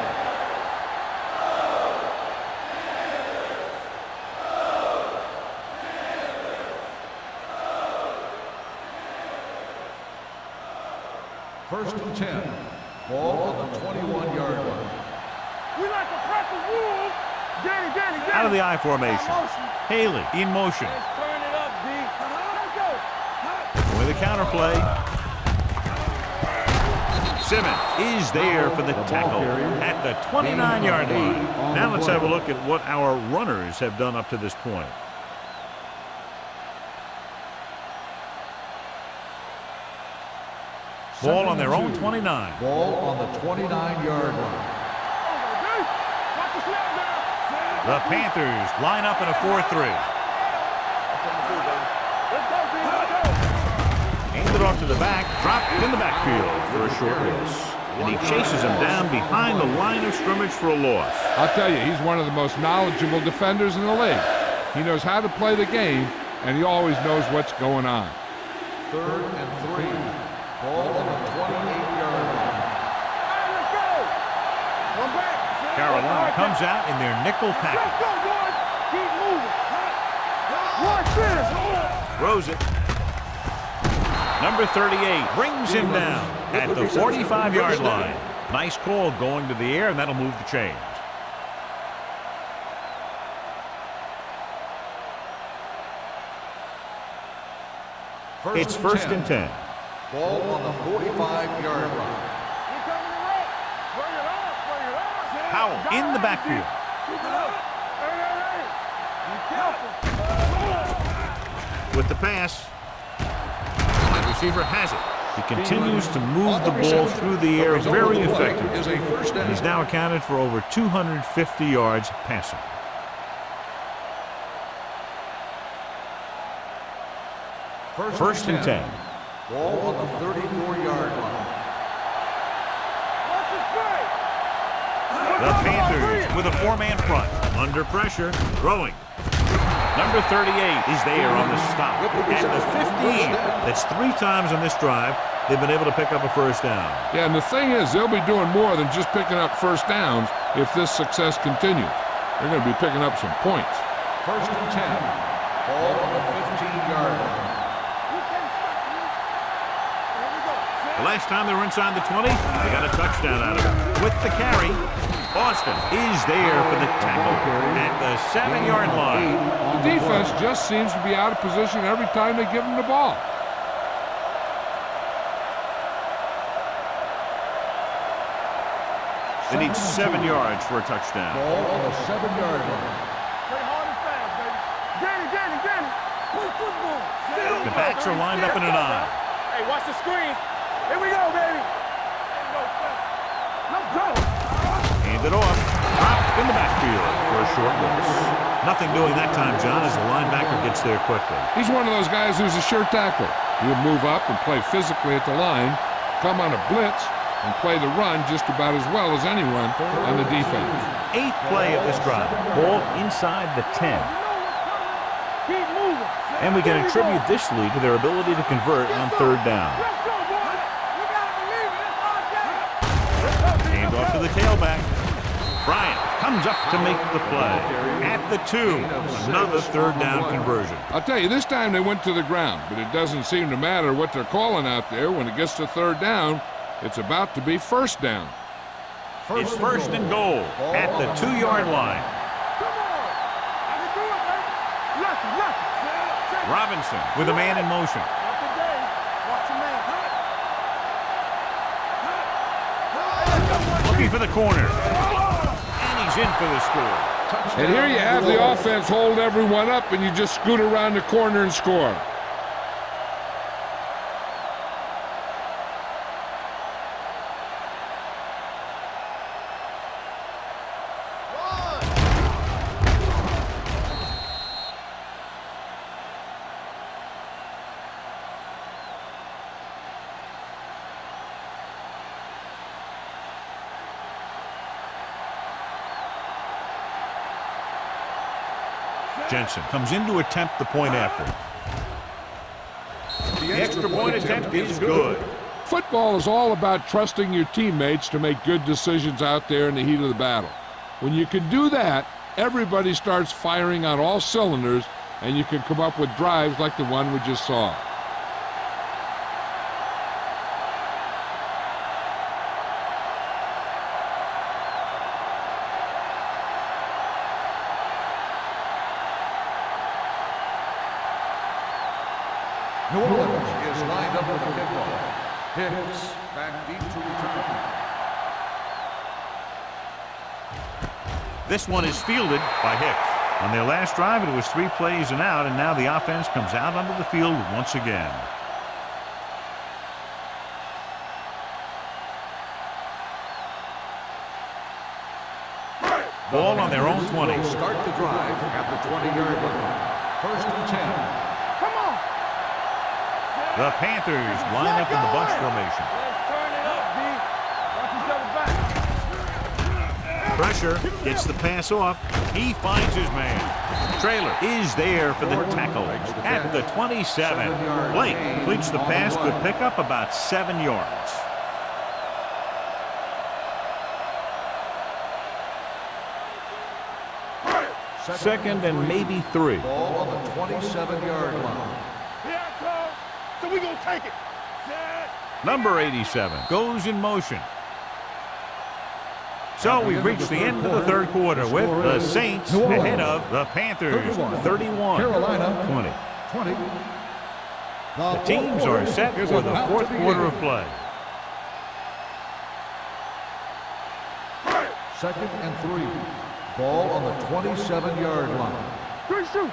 First and 10. Ball on the 21-yard line. We like to press the rules. Danny. Out of the I formation. Haley in motion. Let's turn it up, D. Let's go. With the counterplay. Simmons is there for the tackle at the 29-yard line. Now let's have a look at what our runners have done up to this point. Ball on their own 29. Ball on the 29-yard line. The Panthers line up in a 4-3. Handed off to the back, dropped in the backfield for a short loss. And he chases him down behind the line of scrimmage for a loss. I'll tell you, he's one of the most knowledgeable defenders in the league. He knows how to play the game, and he always knows what's going on. 3rd and 3. Ball on the 28-yard line. Let's go. One back. Carolina comes out in their nickel package. Let's go, boys. Keep moving. Watch this. Throws it. Number 38 brings him down at the 45-yard line. Nice call going to the air, and that'll move the chains. It's 1st and 10. Ball on the 45-yard line. Howell in the backfield. With the pass. Wide receiver has it. He continues to move the ball through the air very effectively. And he's now accounted for over 250 yards passing. First and 10. Ball on the 34-yard line. The Panthers with a 4-man front. Under pressure. Throwing. Number 38 is there on the stop. At the 15. That's 3 times on this drive they've been able to pick up a first down. Yeah, and the thing is, they'll be doing more than just picking up first downs if this success continues. They're going to be picking up some points. 1st and 10. Ball on the 15-yard line. The last time they were inside the 20, they got a touchdown out of it. With the carry, Boston is there for the tackle at the 7-yard line. The defense just seems to be out of position every time they give them the ball. They need 7 yards for a touchdown. Ball on the 7-yard line. Play hard and fast, baby. Danny. Play football. The backs are lined up in an I. Hey, watch the screen. Here we go, baby. Let's go. Handed off. Dropped in the backfield for a short loss. Nothing doing that time, John, as the linebacker gets there quickly. He's one of those guys who's a sure tackler. He'll move up and play physically at the line, come on a blitz, and play the run just about as well as anyone on the defense. 8th play of this drive. Ball inside the 10. Keep moving. And we can attribute this lead to their ability to convert on 3rd down. Let's go, boys. We gotta believe it. It's our game. Hand off to the tailback. Bryant comes up to make the play. At the 2, another 3rd down conversion. I'll tell you, this time they went to the ground, but it doesn't seem to matter what they're calling out there. When it gets to 3rd down, it's about to be 1st down. It's 1st and goal at the 2-yard line. Come on. I can do it, Robinson with a man in motion. Not today. Watch your man. Looking for the corner. And he's in for the score. And here you have the offense hold everyone up, and you just scoot around the corner and score. Jensen comes in to attempt the point after. The extra point attempt is good. Football is all about trusting your teammates to make good decisions out there in the heat of the battle. When you can do that, everybody starts firing on all cylinders, and you can come up with drives like the one we just saw. New Orleans is lined up for the kickoff. Hicks back deep to return. This one is fielded by Hicks. On their last drive, it was 3 plays and out, and now the offense comes out onto the field once again. Ball on their own 20. Start the drive at the 20-yard line. 1st and 10. Come on. The Panthers line up in the bunch formation. Let's turn it up, D. Watch each other back. Pressure, gets the pass off. He finds his man. Traylor is there for the tackle at the 27. Blake completes the pass, good pickup, about 7 yards. Second and maybe 3. Ball on the 27-yard line. Here I come. So we gonna take it. Set. Number 87 goes in motion. So we've reached the end of the 3rd quarter with the Saints ahead of the Panthers 31-20. Carolina 20. The teams are set for the 4th quarter of play. 2nd and 3. Ball on the 27-yard line. Good shoot.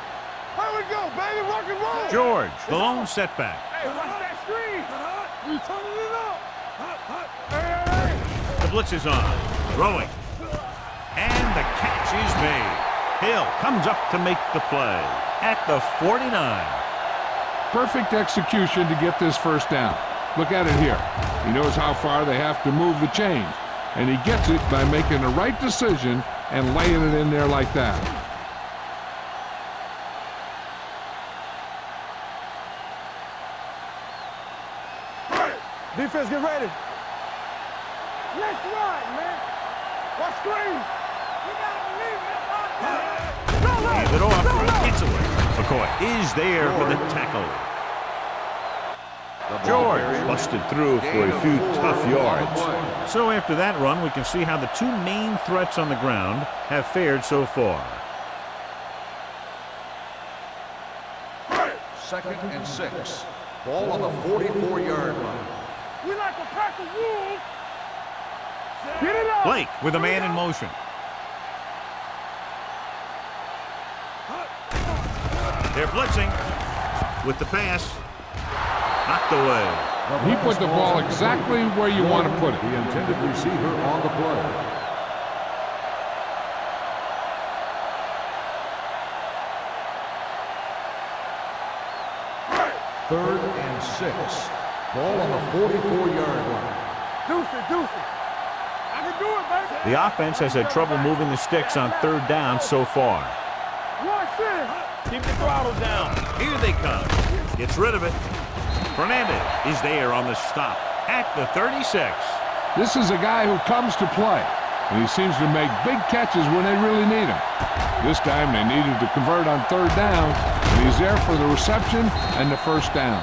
Here we go, baby. Rock and roll. George, the lone setback. Hey, watch that screen. We turning it up. Hey. The blitz is on. Throwing. And the catch is made. Hill comes up to make the play at the 49. Perfect execution to get this first down. Look at it here. He knows how far they have to move the chains, and he gets it by making the right decision and laying it in there like that. Defense, get ready. Let's run, man. Watch screen. You gotta believe it. Hands it off. Gets away. McCoy is there for the tackle. George busted through for a few tough yards. So after that run, we can see how the 2 main threats on the ground have fared so far. 2nd and 6. Ball on the 44-yard line. We like a pack of wolves. Get it up. Blake with a man in motion. They're blitzing with the pass. Knocked away. He put the ball exactly where you want to put it. The intended receiver on the play. Third and 6. Ball on the 44-yard line. Deuce it. I can do it, baby. The offense has had trouble moving the sticks on 3rd down so far. Watch this. Keep the throttle down. Here they come. Gets rid of it. Fernandez is there on the stop at the 36. This is a guy who comes to play, and he seems to make big catches when they really need him. This time they needed to convert on 3rd down, and he's there for the reception and the 1st down.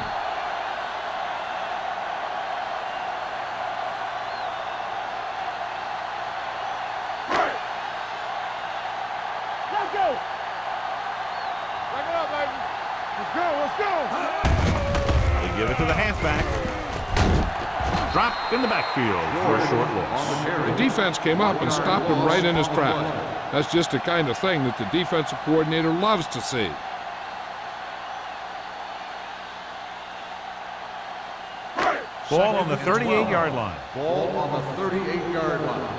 Let's go. Back it up, baby. Let's go. give it to the halfback. Dropped in the backfield for a short loss. The defense came up and stopped him right in his tracks. That's just the kind of thing that the defensive coordinator loves to see. Ball on the 38-yard line. Ball on the 38-yard line.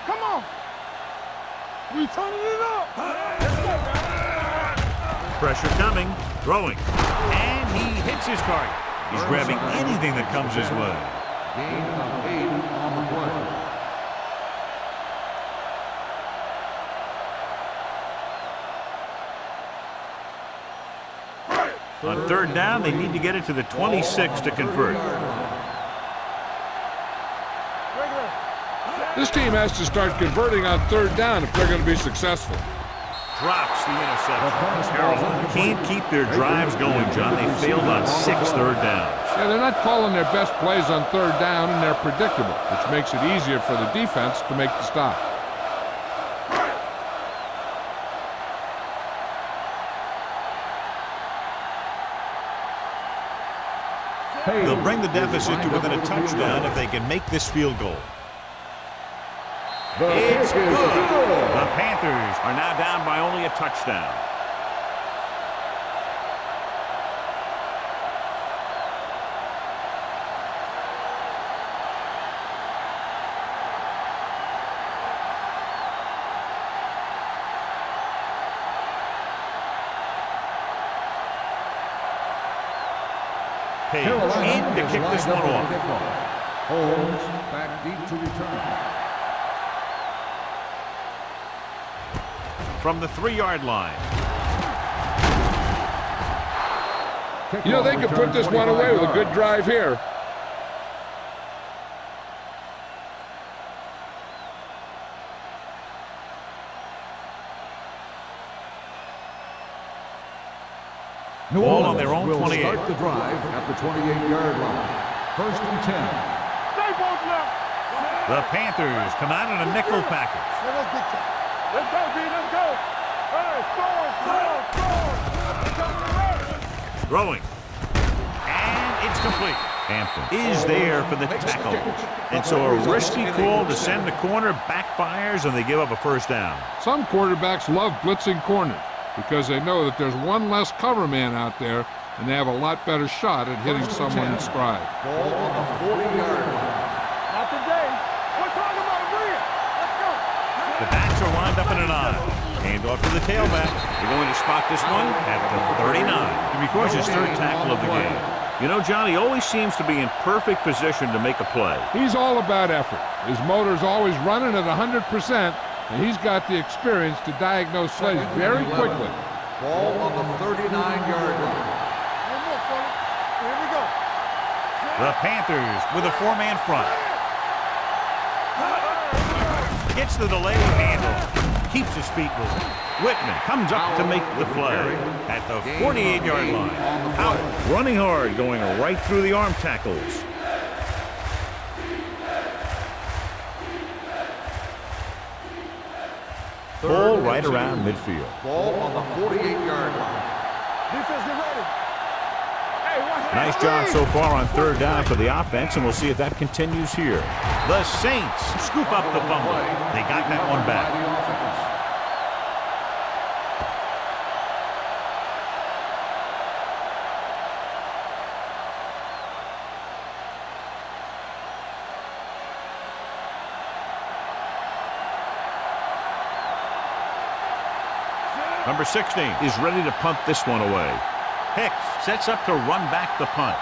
Come on. We turning it up. Pressure coming. Throwing. And he hits his target. He's grabbing anything that comes his way. Gain of 8 on the play. On third down, they need to get it to the 26 to convert. This team has to start converting on third down if they're going to be successful. Drops the interception. Carroll can't keep their drives going, John. They failed on 6 third downs. Yeah, they're not calling their best plays on third down, and they're predictable, which makes it easier for the defense to make the stop. They'll bring the deficit to within a touchdown if they can make this field goal. It's good. The Panthers are now down by only a touchdown. Page in to kick this one off. Holmes back deep to return. From the 3-yard line. You know, they could put this one away with a good drive here. Ball on their own 28. Start the drive at the 28-yard line. First and 10. The Panthers come out in a nickel package. Let's go, B, let's go. All right, score. Throwing. And it's complete. Hampton is there for the tackle. And so a risky call to send the corner backfires, and they give up a first down. Some quarterbacks love blitzing corners because they know that there's one less cover man out there, and they have a lot better shot at hitting someone in stride. Ball on the 40-yard line. Not today. We're talking about a win. Let's go. The backs are lined up in an I. Hand off to the tailback. They're going to spot this one at the 39. He records his third tackle of the game. You know, John, he always seems to be in perfect position to make a play. He's all about effort. His motor's always running at 100%, and he's got the experience to diagnose plays very quickly. Ball on the 39-yard line. One more, fella. Here we go. The Panthers with a 4-man front. Gets the delayed handle. Keeps his feet moving. Whitman comes up to make the play at the 48-yard line. Out, running hard, going right through the arm tackles. Ball right around midfield. Ball on the 48-yard line. Defense, get ready. Hey, watch that. Nice job so far on third down for the offense, and we'll see if that continues here. The Saints scoop up the fumble. They got that one back. Number 16 is ready to punt this one away. Hicks sets up to run back the punt.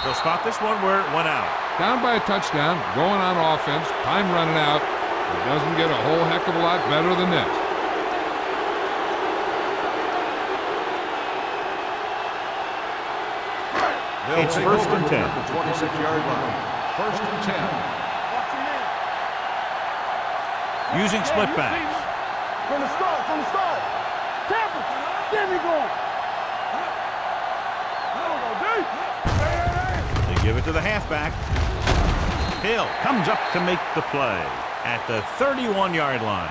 They'll spot this one where it went out. Down by a touchdown, going on offense, time running out. It doesn't get a whole heck of a lot better than this. It's first and 10. The 26-yard line. First and 10. Watch your man. Using split backs. From the start. Tampa, there we go. They give it to the halfback. Hill comes up to make the play at the 31-yard line.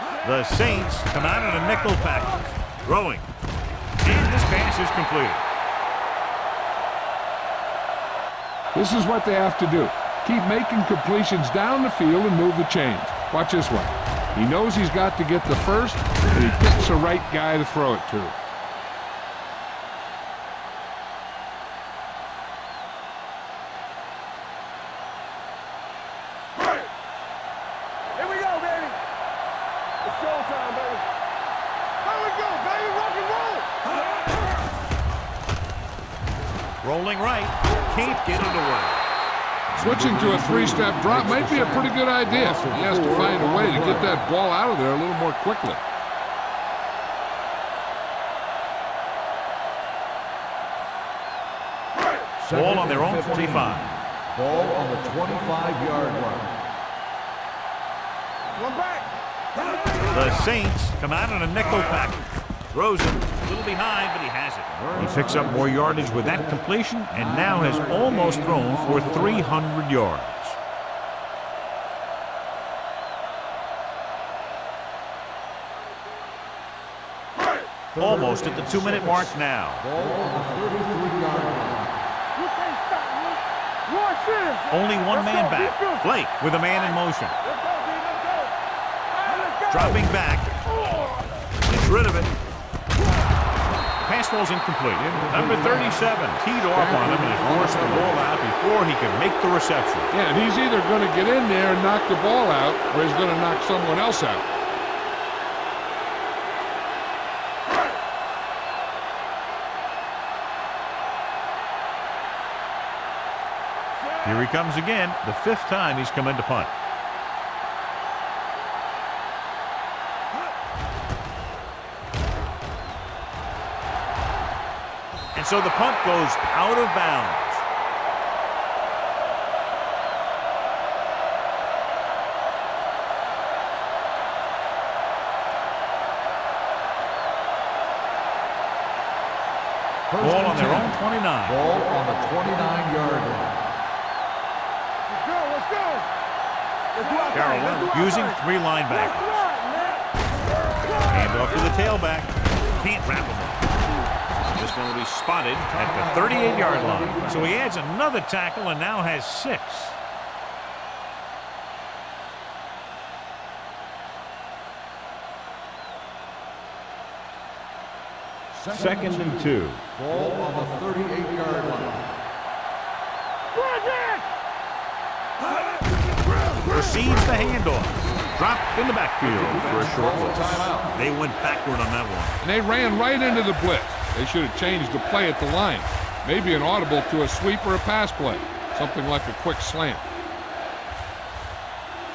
The Saints come out in a nickel package. Throwing. And this pass is completed. This is what they have to do. Keep making completions down the field and move the chains. Watch this one. He knows he's got to get the first, and he picks the right guy to throw it to. Here we go, baby. It's showtime, baby. Here we go, baby. Rock and roll. Rolling right. Can't get it away. Switching to a three-step drop might be a pretty good idea. He has to find a way to get that ball out of there a little more quickly. Ball on their own 25. Ball on the 25-yard line. One back. The Saints come out in a nickel package. Throws it. A little behind, but he has it. He picks up more yardage with that completion and now has almost thrown for 300 yards. Almost at the 2-minute mark now. Ball on the 33-yard line. You can't stop me. Watch this. Only one man back. Blake with a man in motion. Let's go, D. Let's go. Let's go. Dropping back. Gets rid of it. Pass falls incomplete. Number 37 teed off on him and has forced the ball out before he can make the reception. Yeah, and he's either going to get in there and knock the ball out, or he's going to knock someone else out. Here he comes again, the 5th time he's come into punt. And so the punt goes out of bounds. Ball on their own 29. Ball on the 29-yard line. Let's go. Let's go. Let's do our thing. Let's do Carolina our using thing. 3 linebackers. Hand off to the tailback. Can't wrap him up. This one will be spotted at the 38-yard line. So he adds another tackle and now has 6. Second and 2. Ball on the 38-yard line. Receives the handoff. Dropped in the backfield for a short loss. They went backward on that one. And they ran right into the blitz. They should have changed the play at the line. Maybe an audible to a sweep or a pass play. Something like a quick slant.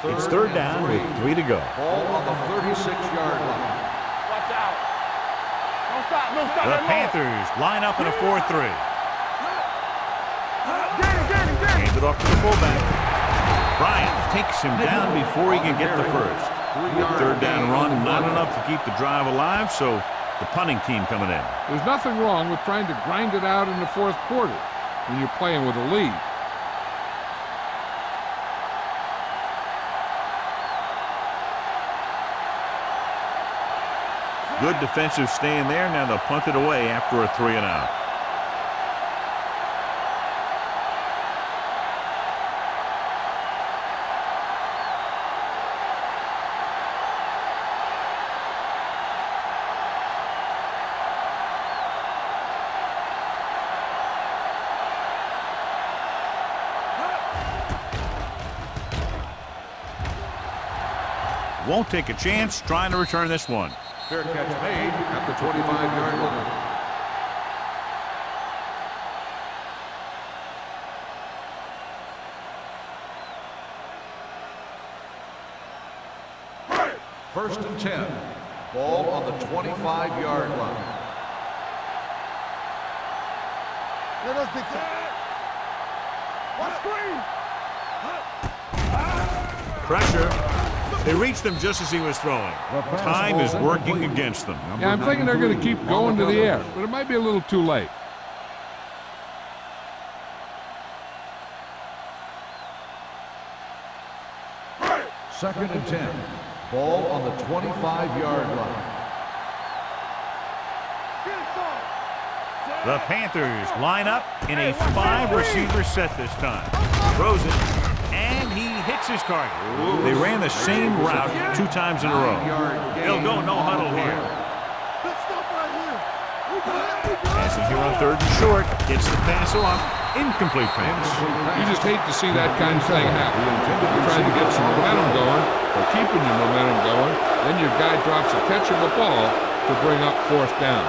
It's 3rd down with 3 to go. Ball on the 36-yard line. Watch out. Don't stop. Don't stop. The Panthers line up in a 4-3. Get it. Hands it off to the fullback. Bryant takes him down before he can get the first. 3rd down run, not enough to keep the drive alive, so the punting team coming in. There's nothing wrong with trying to grind it out in the 4th quarter when you're playing with a lead. Good defensive stand there. Now they'll punt it away after a 3 and out. Won't take a chance trying to return this one. Fair catch made at the 25-yard line. First and 10. Ball on the 25-yard line. Let us get that. Watch screen. Pressure. They reached him just as he was throwing. Time is working against them. Yeah, I'm thinking they're going to keep going to the air, but it might be a little too late. Second and 10. Ball on the 25-yard line. The Panthers line up in a 5-receiver set this time. Throws it, and he hits his target. They ran the same route 2 times in a row. They'll go no huddle here. Passing here on 3rd and short. Gets the pass off. Incomplete pass. You just hate to see that kind of thing happen. You're trying to get some momentum going, or keeping your momentum going, then your guy drops a catchable ball to bring up 4th down.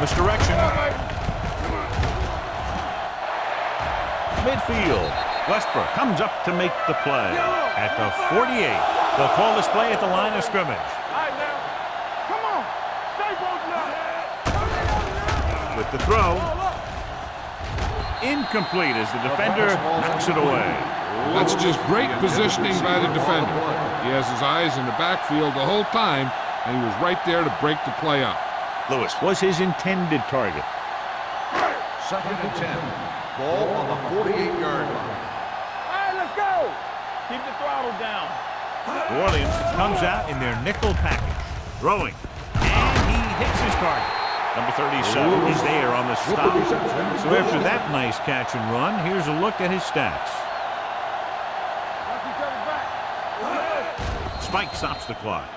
Misdirection. Midfield. Westbrook comes up to make the play. At the 48. They'll call this play at the line of scrimmage. Come on. Stay With the throw. Incomplete as the defender knocks it away. That's just great positioning by the defender. He has his eyes in the backfield the whole time, and he was right there to break the play up. Lewis was his intended target. 2nd and 10. Ball on the 48-yard line. All right, let's go. Keep the throttle down. New Orleans comes out in their nickel package. Throwing. And he hits his target. Number 37 is there on the stop. So after that nice catch and run, here's a look at his stats. Spike stops the clock.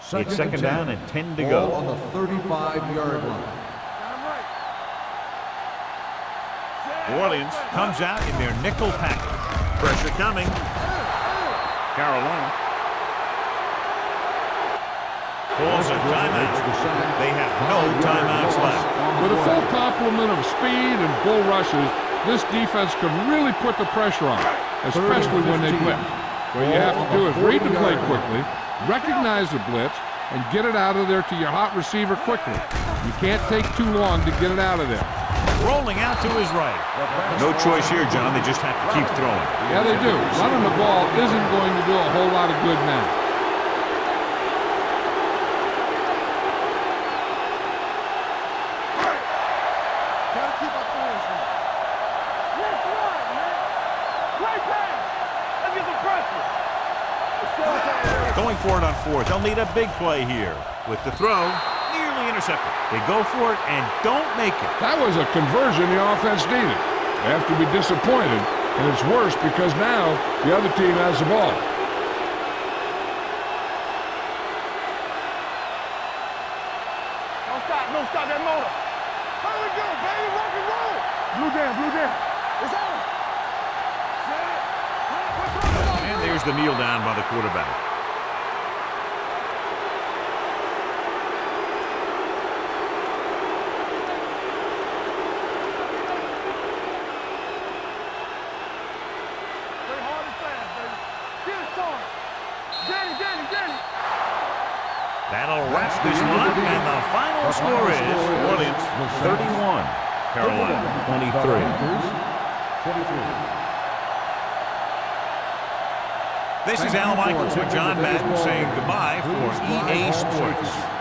It's 2nd down and 10 to go. On the 35-yard line. New Orleans comes out in their nickel package. Pressure coming. Carolina calls a timeout. They have no timeouts left. With a full complement of speed and bull rushes, this defense can really put the pressure on, especially when they blitz. What you have to do is read the play quickly, recognize the blitz, and get it out of there to your hot receiver quickly. You can't take too long to get it out of there. Rolling out to his right. No choice here, John. They just have to keep throwing. Yeah, they do. Running the ball isn't going to do a whole lot of good now. Gotta keep our fingers in. Let's run, man. Great pass. Let's get some pressure. Going for it on 4th. They'll need a big play here. With the throw, nearly intercepted. They go for it and don't make it. That was a conversion the offense needed. They have to be disappointed, and it's worse because now the other team has the ball. Don't stop that motor. How we go, baby? Rock and roll. Blue down. It's on. And there's the kneel down by the quarterback. That'll wrap this one up, and the final score is New Orleans 31, Carolina 23. This is Al Michaels with John Madden saying goodbye for EA Sports.